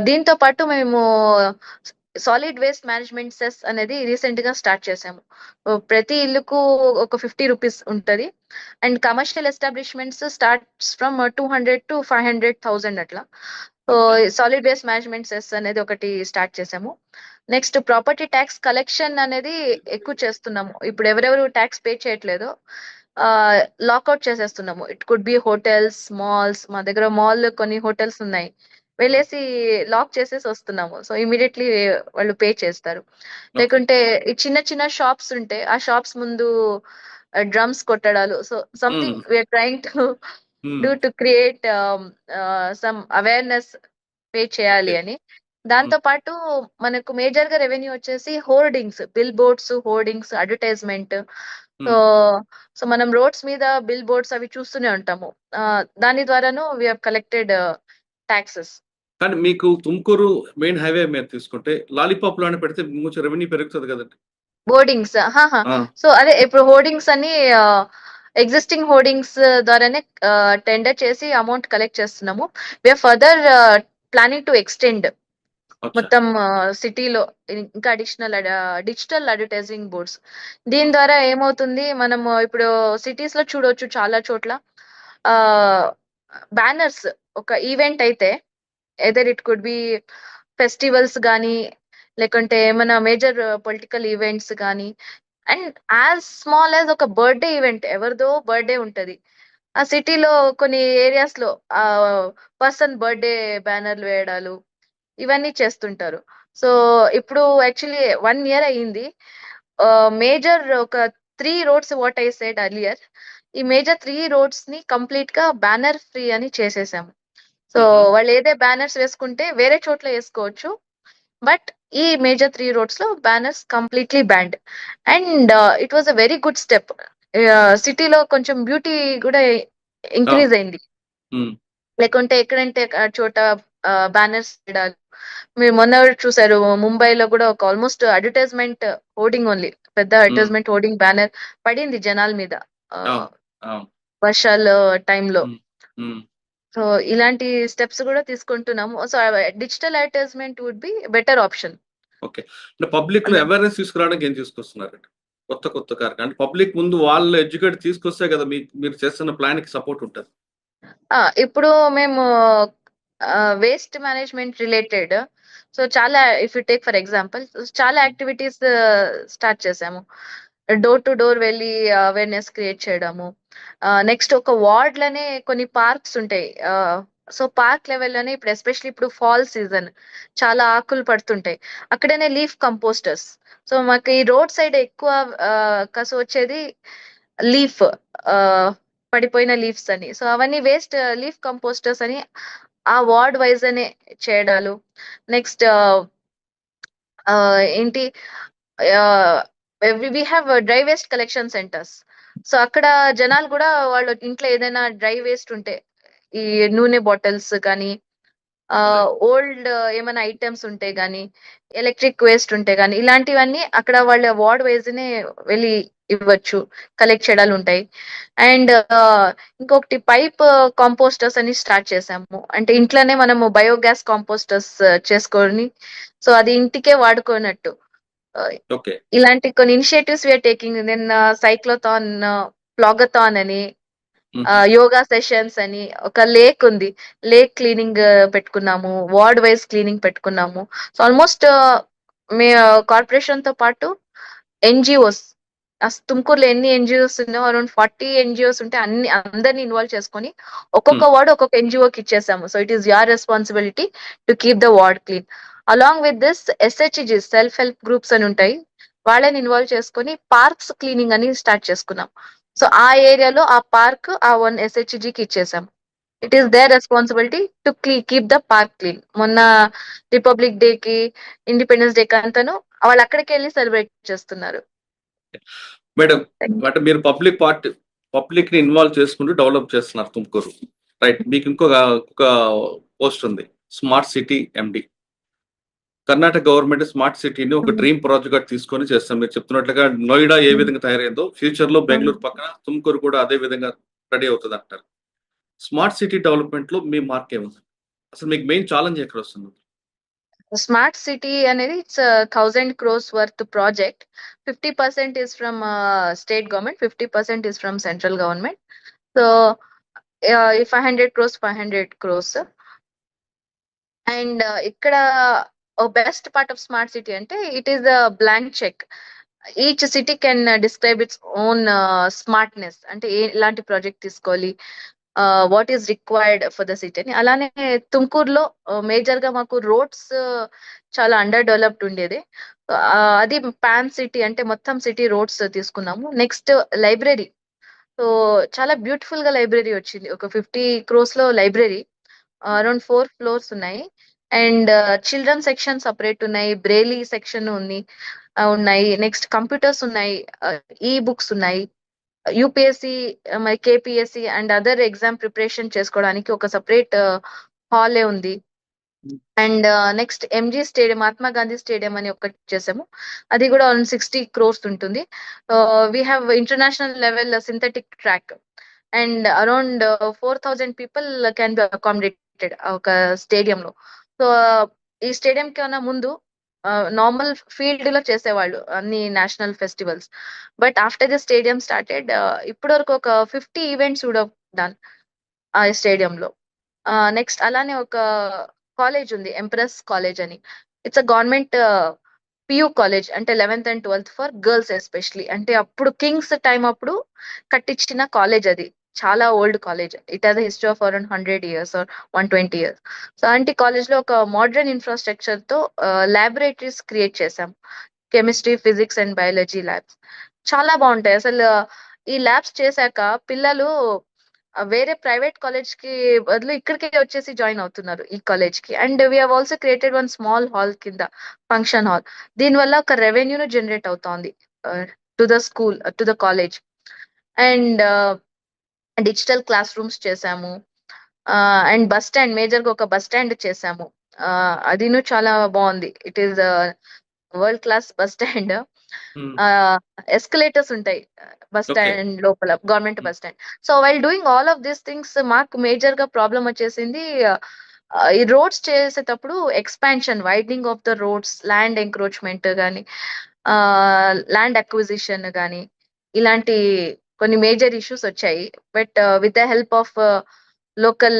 S5: దీంతో పాటు మేము సాలిడ్ వేస్ట్ మేనేజ్మెంట్ సెస్ అనేది రీసెంట్ గా స్టార్ట్ చేసాము. ప్రతి ఇల్లుకు ఒక 50 రూపీస్ ఉంటది. And commercial establishments starts from 200 to 500,000 అట్లా. So solid waste management cess అనేది ఒకటి స్టార్ట్ చేసాము. నెక్స్ట్ ప్రాపర్టీ ట్యాక్స్ కలెక్షన్ అనేది ఎక్కువ చేస్తున్నాము. ఇప్పుడు ఎవరెవరు ట్యాక్స్ పే చేయట్లేదు లాక్అవుట్ చేసేస్తున్నాము. It could be hotels, malls. మా దగ్గర మాల్ కొన్ని హోటల్స్ ఉన్నాయి, వెళ్ళేసి లాక్ చేసేసి వస్తున్నాము. సో ఇమీడియట్లీ వాళ్ళు పే చేస్తారు. లేకుంటే ఈ చిన్న షాప్స్ ఉంటే ఆ షాప్స్ ముందు డ్రమ్స్ కొట్టడాలు. So something we're trying to do to create some awareness pay చేయాలి అని. దాంతో పాటు మనకు మేజర్ గా రెవెన్యూ వచ్చేసి hoardings, bill boards, hoardings, advertisement. So మనం రోడ్స్ మీద బిల్ బోర్డ్స్ అవి చూస్తూనే ఉంటాము. దాని ద్వారాను వీ హావ్ కలెక్టెడ్ టాక్సెస్.
S4: కానీ మీకు తుమ్కూరు మెయిన్ హైవే మీద తీసుకుంటే లాలీపాప్ లోనే పెడితే కొంచెం రెవెన్యూ పెరుగుతుంది కదండి.
S5: హోర్డింగ్స్, సో అదే ఇప్పుడు హోర్డింగ్స్ అని ఎగ్జిస్టింగ్ హోర్డింగ్స్ ద్వారానే టెండర్ చేసి అమౌంట్ కలెక్ట్ చేస్తున్నాము. We're further planning to extend మొత్తం సిటీలో ఇంకా డిజిటల్ అడ్వర్టైజింగ్ బోర్డ్స్. దీని ద్వారా ఏమవుతుంది, మనము ఇప్పుడు సిటీస్ లో చూడొచ్చు చాలా చోట్ల బ్యానర్స్. ఒక ఈవెంట్ అయితే either it could B festivals కానీ, లేకుంటే ఏమైనా మేజర్ పొలిటికల్ ఈవెంట్స్ కానీ, అండ్ యాజ్ స్మాల్ యాజ్ ఒక బర్త్డే ఈవెంట్, ఎవరిదో బర్త్డే ఉంటది, ఆ సిటీలో కొన్ని ఏరియాస్ లో ఆ పర్సన్ బర్త్డే బ్యానర్లు వేయడాలు ఇవన్నీ చేస్తుంటారు. సో ఇప్పుడు యాక్చువల్లీ 1 year అయ్యింది. మేజర్ ఒక 3 roads what I said earlier, ఈ మేజర్ 3 roads ని కంప్లీట్ గా బ్యానర్ ఫ్రీ అని చేసేసాము. సో వాళ్ళు ఏదే బ్యానర్స్ వేసుకుంటే వేరే చోట్ల వేసుకోవచ్చు, బట్ ఈ మేజర్ 3 roads లో banners completely band. And it was a very good step. సిటీలో కొంచెం బ్యూటీ కూడా ఇంక్రీజ్ అయింది.
S4: ఉమ్,
S5: లేకుంటే ఎక్కడంటే ఆ చోట బ్యానర్స్ వేయడాలు. మీరు మొన్న కూడా చూసారు, ముంబైలో కూడా ఒక ఆల్మోస్ట్ అడ్వర్టైజ్మెంట్ హోర్డింగ్ ఓన్లీ, పెద్ద
S4: ఉమ్,
S5: అడ్వర్టైజ్మెంట్ హోర్డింగ్ బ్యానర్ పడింది జనాల మీద ఆ,
S4: అవును, అవును,
S5: వర్షాల టైంలో.
S4: ఉమ్, ఉమ్.
S5: సో ఇలాంటి స్టెప్స్ కూడా తీసుకుంటున్నాము. So digital advertisement would be better option.
S4: Okay. అంటే పబ్లిక్ లో అవేర్నెస్ తీసుకురావడానికి ఏం తీసుకొస్తున్నారండి కొత్త కొత్త కార్యక్రమం? అంటే పబ్లిక్ ముందు వాళ్ళు ఎడ్యుకేట్ తీసుకొస్తే కదా మీరు చేస్తున్న ప్లాన్ కి సపోర్ట్ ఉంటుంది.
S5: ఇప్పుడు మేము వేస్ట్ మేనేజ్మెంట్ రిలేటెడ్, సో చాలా, if you take for example, చాలా యాక్టివిటీస్ స్టార్ట్ చేసాము. డోర్ టు డోర్ వెళ్ళి అవేర్నెస్ క్రియేట్ చేయడము. నెక్స్ట్ ఒక వార్డ్ లోనే కొన్ని పార్క్స్ ఉంటాయి. సో పార్క్ లెవెల్ లోనే ఇప్పుడు ఎస్పెషల్లీ ఇప్పుడు ఫాల్ సీజన్, చాలా ఆకులు పడుతుంటాయి. అక్కడనే లీఫ్ కంపోస్టర్స్. సో మాకు ఈ రోడ్ సైడ్ ఎక్కువ కసు వచ్చేది లీఫ్, పడిపోయిన లీవ్స్ అని. సో అవన్నీ వేస్ట్ లీఫ్ కంపోస్టర్స్ అని ఆ వార్డ్ వైజ్ అనే చేయడాలు. నెక్స్ట్ ఏంటి, we have dry waste collection centres. So అక్కడ జనాలు కూడా వాళ్ళ ఇంట్లో ఏదైనా డ్రై వేస్ట్ ఉంటే, ఈ నూనె బాటిల్స్ కానీ,
S4: అదే.
S5: ఓల్డ్ ఏమైనా ఐటమ్స్ ఉంటే గానీ, ఎలక్ట్రిక్ వేస్ట్ ఉంటే గానీ, ఇలాంటివన్నీ అక్కడ వాళ్ళ వార్డ్ వైజ్ నే వెళ్ళి ఇవ్వచ్చు, కలెక్ట్ చేయడాలు ఉంటాయి. అండ్ ఇంకొకటి పైప్ కాంపోస్టర్స్ అని స్టార్ట్ చేసాము. అంటే ఇంట్లోనే మనము బయోగ్యాస్ కాంపోస్టర్స్ చేసుకొని, సో అది ఇంటికే వాడుకోనట్టు.
S4: ఓకే.
S5: ఇలాంటి కొన్ని ఇనిషియేటివ్స్ వీఆర్ టేకింగ్. నిన్న సైక్లోథాన్, ప్లాగథాన్ అని, యోగా సెషన్స్ అని, ఒక లేక్ ఉంది, లేక్ క్లీనింగ్ పెట్టుకున్నాము, వార్డ్ వైజ్ క్లీనింగ్ పెట్టుకున్నాము. సో ఆల్మోస్ట్ మే కార్పొరేషన్ తో పాటు ఎన్జిఓస్, తుమ్కూరులో ఎన్ని ఎన్జిఓస్ ఉన్నాయో అరౌండ్ 40 NGOs ఉంటే అందరిని ఇన్వాల్వ్ చేసుకొని ఒక్కొక్క వార్డ్ ఒక్కొక్క ఎన్జిఓకి ఇచ్చేసాము. So it is your responsibility to keep the ward clean. Along with this SHG, self help groups అని ఉంటాయి, వాళ్ళని ఇన్వాల్వ్ చేసుకొని పార్క్స్ క్లీనింగ్ అని స్టార్ట్ చేసుకున్నాం. సో ఆ ఏరియాలో ఆ పార్క్ ఆ 1 SHGకి ఇచ్చేసాం. It is their responsibility to keep the park clean. మొన్న రిపబ్లిక్ డే కి, ఇండిపెండెన్స్ డే కి అంతాను వాళ్ళు అక్కడికి వెళ్ళి సెలబ్రేట్ చేస్తున్నారు.
S4: మేడం, అంటే మీరు పబ్లిక్ ని ఇన్వాల్వ్ చేసుకుంటూ డెవలప్ చేస్తున్నారు తుమ్కూరు, రైట్? మీకు ఇంకొక పోస్ట్ ఉంది, smart city MD. Karnataka government smart సిటీని ఒక డ్రీమ్ ప్రాజెక్ట్ గా తీసుకొని చేస్తాం. మీరు చెప్తున్నట్లుగా నోయిడా ఏ విధంగా తయారైందో ఫ్యూచర్ లో బెంగళూరు పక్కన తుమ్కూరు కూడా అదే విధంగా రెడీ అవుతుంది అంటారు. స్మార్ట్ సిటీ డెవలప్మెంట్ లో మీ మార్క్ ఏముంది? అసలు మీకు మెయిన్ ఛాలెంజ్ ఎక్కడ వస్తుంది?
S5: స్మార్ట్ సిటీ అనేది it's 1000 crores worth project. 50% is from state government, 50% is from central government. So 500 crores, 500 crores. And ఇక్కడ best part of smart city అంటే it is the blank cheque. Each city can describe its own smartness. అంటే ఎలాంటి project తీసుకోవాలి, what is required for the city అని. అలానే తుమ్కూరులో major గా మాకు roads చాలా అండర్ డెవలప్డ్ ఉండేది. అది పాన్ సిటీ అంటే మొత్తం సిటీ రోడ్స్ తీసుకున్నాము. Next library. సో చాలా బ్యూటిఫుల్ గా లైబ్రరీ వచ్చింది, ఒక 50 crores లో లైబ్రరీ. అరౌండ్ 4 floors ఉన్నాయి. అండ్ చిల్డ్రన్ సెక్షన్ సపరేట్ ఉన్నాయి, బ్రెయిలీ సెక్షన్ ఉన్నాయి. నెక్స్ట్ కంప్యూటర్స్ ఉన్నాయి, ఈ బుక్స్ ఉన్నాయి. యూపీఎస్సి, మరి కేపీఎస్సి అండ్ అదర్ ఎగ్జామ్ ప్రిపరేషన్ చేసుకోవడానికి ఒక సపరేట్ హాలే ఉంది. And next MG stadium, Mahatma Gandhi stadium అని ఒకటి చేసాము. అది కూడా 60 crores ఉంటుంది. We have international level synthetic track. And around 4000 people can be accommodated ఒక స్టేడియంలో. సో ఈ స్టేడియం కన్నా ముందు నార్మల్ ఫీల్డ్ లో చేసేవాళ్ళు అన్ని national festivals. But after the stadium started, ఇప్పటి వరకు ఒక 50 ఈవెంట్స్ కూడా డన్ ఆ స్టేడియంలో. నెక్స్ట్ అలానే ఒక కాలేజ్ ఉంది, ఎంప్రెస్ కాలేజ్ అని. It's a government PU college, అంటే 11th and 12th for girls especially. అంటే అప్పుడు కింగ్స్ టైం అప్పుడు కట్టించిన కాలేజ్ అది. చాలా old college. It has history of around 100 years or 120 years. So అలాంటి కాలేజ్ లో ఒక మోడర్న్ ఇన్ఫ్రాస్ట్రక్చర్ తో ల్యాబొరేటరీస్ క్రియేట్ చేసాం. Chemistry, physics and biology labs చాలా బాగుంటాయి. అసలు ఈ ల్యాబ్స్ చేశాక పిల్లలు వేరే ప్రైవేట్ కాలేజ్ కి బదులు ఇక్కడికే వచ్చేసి జాయిన్ అవుతున్నారు ఈ కాలేజ్ కి. And we have also created one small hall కింద, ఫంక్షన్ హాల్. దీనివల్ల ఒక రెవెన్యూను జనరేట్ అవుతోంది to the school, to the college. And digital class rooms చేసాము. అండ్ బస్ స్టాండ్, మేజర్ గా ఒక బస్ స్టాండ్ చేసాము. అదిను చాలా బాగుంది. It is world class bus stand.
S4: Um,
S5: escalators ఉంటాయి బస్
S4: ఓకే.
S5: స్టాండ్ లోపల, government bus stand. So while doing all of these things మాకు major గా ప్రాబ్లం వచ్చేసింది. ఈ రోడ్స్ చేసేటప్పుడు expansion, widening of the roads, land encroachment కానీ, land acquisition కానీ, ఇలాంటి కొన్ని మేజర్ ఇష్యూస్ వచ్చాయి. But with the help of local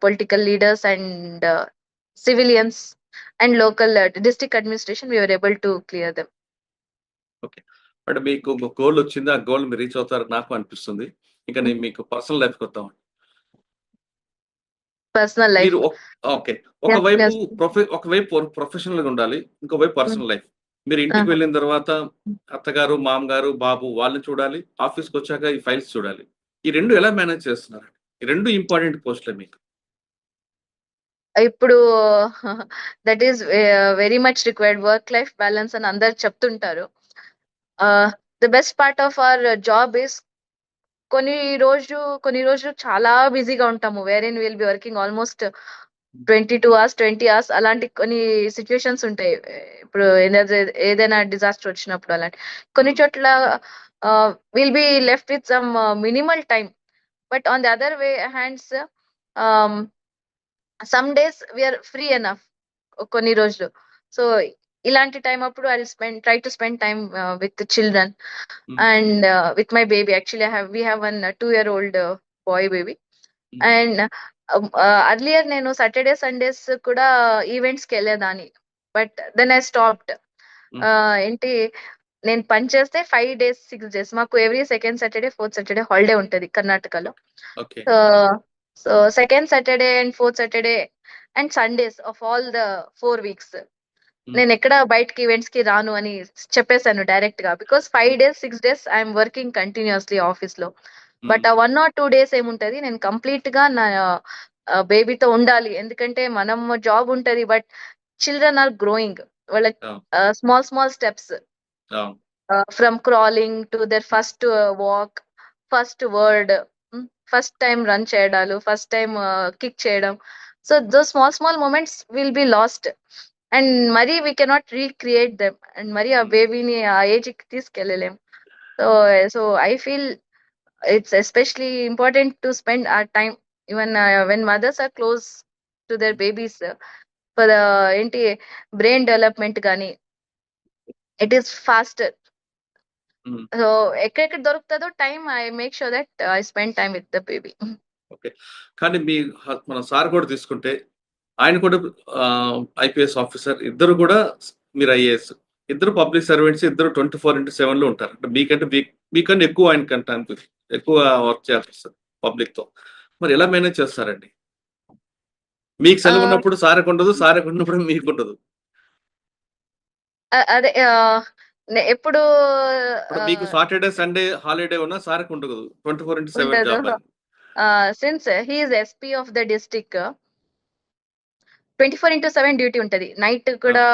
S5: political leaders and civilians and local district administration, we were able to clear them.
S4: Okay. But మీకు ఒక goal వచ్చింది. ఆ goal మీరు రీచ్ అవుతారు నాకు అనిపిస్తుంది. ఇంకా నేను మీకు పర్సనల్ లైఫ్కి వద్దాం.
S5: Personal life.
S4: మీరు ఓకే. ఒకవైపు ప్రొఫెషనల్ గా ఉండాలి, ఇంకోవైపు పర్సనల్ లైఫ్. మీరు ఇంటికి వెళ్ళిన తర్వాత అత్తగారు, మామగారు, బాబు వాళ్ళని చూడాలి, ఆఫీస్కి వచ్చాక ఈ ఫైల్స్ చూడాలి. ఈ రెండు ఎలా మేనేజ్ చేస్తున్నారు? ఈ రెండు ఇంపార్టెంట్ పోస్టులే మీకు.
S5: ఇప్పుడు that is very much required, work life balance అని అందరు చెప్తుంటారు. The best part of our job is కొన్ని రోజులు చాలా బిజీగా ఉంటాము, where in will be working almost 22 hours 20 hours. అలాంటి కొన్ని సిచ్యుయేషన్స్ ఉంటాయి. ఇప్పుడు ఏదైనా డిజాస్టర్ వచ్చినప్పుడు అలాంటి కొన్ని చోట్ల will be left with some minimal time. But on the other way hands, some days we're free enough కొన్ని రోజులు. సో ఇలాంటి టైం అప్పుడు I try to spend time with children and with my baby. Actually we have one 2-year-old boy baby. And earlier నేను Saturday Sundays కూడా events కి వెళ్ళేదాన్ని. But then I stopped. ఏంటి, నేను పని చేస్తే 5 days 6 days, మాకు every second Saturday fourth Saturday holiday ఉంటది కర్ణాటకలో.
S4: Okay.
S5: So second Saturday and fourth Saturday and Sundays of all the 4 weeks నేను ఎక్కడ బయటకి ఈవెంట్స్ కి రాను అని చెప్పేశాను డైరెక్ట్ గా. Because 5 days 6 days I'm working continuously office లో. బట్ ఆ 1 or 2 days ఏముంటది, నేను కంప్లీట్ గా నా బేబీతో ఉండాలి. ఎందుకంటే మనం జాబ్ ఉంటది, బట్ చిల్డ్రన్ ఆర్ గ్రోయింగ్. వాళ్ళ small steps, from crawling to their first walk, first word, first time run చేయడాలు, ఫస్ట్ టైం కిక్ చేయడం. So those small moments will be lost. And మరి we cannot recreate them. And మరి ఆ బేబీని ఆ age కి తీసుకెళ్ళలేం. So I feel it's especially important to spend our time even when mothers are close to their babies for the brain development gani, it is faster. So ekkada dorukutado time, I make sure that I spend time with the baby.
S4: Okay. కానీ మీ మన sir కూడా తీసుకుంటే ఆయన కూడా IPS officer, ఇద్దరు కూడా మీరు IAS, ఇద్దరు పబ్లిక్ సర్వెంట్స్, ఇద్దరు 24/7 లో ఉంటారు. అంటే మీకంటే ఎక్కువ ఆయన కంటే ఎక్కువ వర్క్ చేస్తారు పబ్లిక్ తో. మరి ఎలా మేనేజ్ చేస్తారండి? మీకు సెలవు ఉన్నప్పుడు సార్కి ఉండదు, సార్కి ఉన్నప్పుడు మీకు ఉండదు.
S5: అదే ఎప్పుడు
S4: మీకు సాటర్డే సండే హాలిడే ఉన్నా సార్కి ఉండదు, 24/7 job.
S5: Since he is SP of the district, 24/7 duty ఉంటది. నైట్ కూడా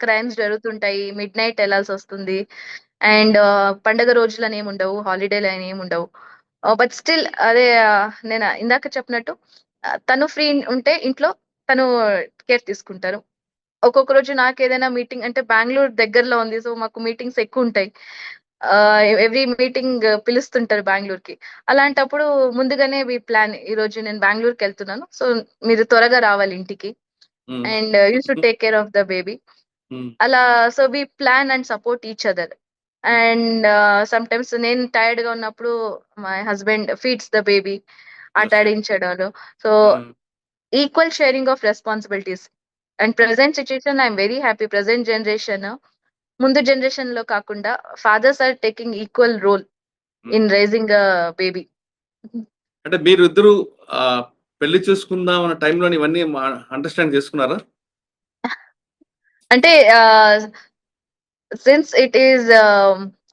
S5: క్రైమ్స్ జరుగుతుంటాయి, మిడ్ నైట్ వెళ్ళాల్సి వస్తుంది. అండ్ పండగ రోజులని ఏముండవు, హాలిడేలు అని ఏముండవు. బట్ స్టిల్ అదే నేను ఇందాక చెప్పినట్టు తను ఫ్రీ ఉంటే ఇంట్లో తను కేర్ తీసుకుంటారు. ఒక్కొక్క రోజు నాకు ఏదైనా మీటింగ్ అంటే, బెంగళూరు దగ్గరలో ఉంది, సో మాకు మీటింగ్స్ ఎక్కువ ఉంటాయి. ఎవ్రీ మీటింగ్ పిలుస్తుంటారు బెంగళూరుకి. అలాంటప్పుడు ముందుగానే ప్లాన్, ఈ రోజు నేను బెంగళూరుకి వెళ్తున్నాను, సో మీరు త్వరగా రావాలి ఇంటికి, and you should take care of the baby. అలా so we plan and support each other. And sometimes నేను టైర్డ్ గా ఉన్నప్పుడు my husband feeds the baby, ఆటాడించడాలు. So equal sharing of responsibilities. And present situation I'm very happy. Present generation ముందు generation లో కాకుండా fathers are taking equal role. In raising baby.
S4: అంటే మీరు ఇద్దరు పెళ్లి చేసుకుందాం అన్న టైంలో ఇవన్నీ అండర్స్టాండ్ చేసుకున్నారా?
S5: అంటే since it is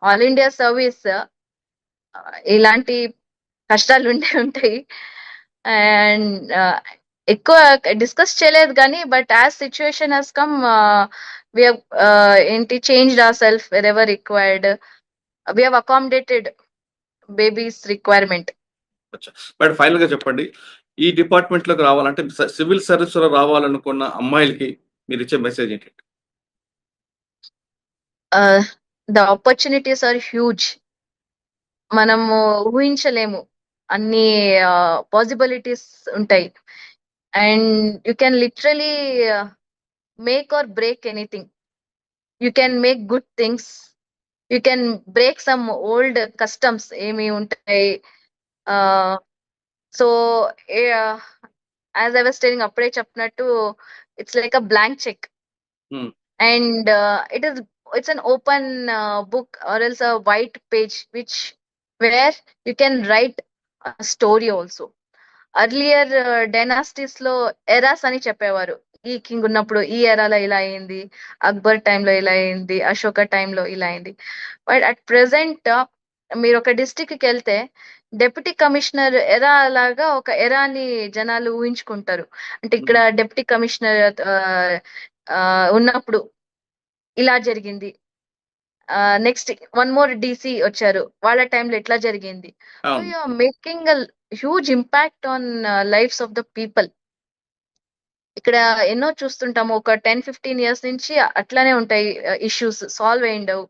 S5: all India service, ఇలాంటి కష్టాలు ఉంటాయి. అండ్ ఎక్కువ డిస్కస్ చేయలేదు కానీ but as situation has come, we ఏంటి changed our self wherever required, we have accommodated babies requirement.
S4: But final గా చెప్పండి, ఈ డిపార్ట్మెంట్ లోకి రావాలంటే సివిల్ సర్వీస్ లో రావాలనుకున్న అమ్మాయిలకి మీరు ఇచ్చే మెసేజ్ ఏంటి?
S5: The opportunities are huge. మనము ఊహించలేము, అన్ని పాసిబిలిటీస్ ఉంటాయి. And you can literally make or break anything. You can make good things, you can break some old customs ఏమి ఉంటాయి. So as I was telling, అప్పుడే చెప్పినట్టు it's like a blank cheque. And it's an open book or else a white page where you can write a story also. Earlier dynasties లో eras అని చెప్పేవారు. ఈ king ఉన్నప్పుడు ఈ ఎరాలో ఇలా అయింది, అక్బర్ టైంలో ఇలా అయింది, అశోక టైంలో ఇలా అయింది. బట్ అట్ ప్రెసెంట్ మీరు ఒక డిస్ట్రిక్ట్ కి వెళ్తే డెప్యూటీ కమిషనర్ ఎరా లాగా ఒక ఎరాని జనాలు ఊహించుకుంటారు. అంటే ఇక్కడ డెప్యూటీ కమిషనర్ ఉన్నప్పుడు ఇలా జరిగింది, నెక్స్ట్ వన్ మోర్ డీసీ వచ్చారు, వాళ్ళ టైంలో ఎట్లా జరిగింది. So you are making a huge impact on lives of the people. ఇక్కడ ఎన్నో చూస్తుంటాము, ఒక 10-15 years నుంచి అట్లానే ఉంటాయి ఇష్యూస్, సాల్వ్ అయ్యిండవు.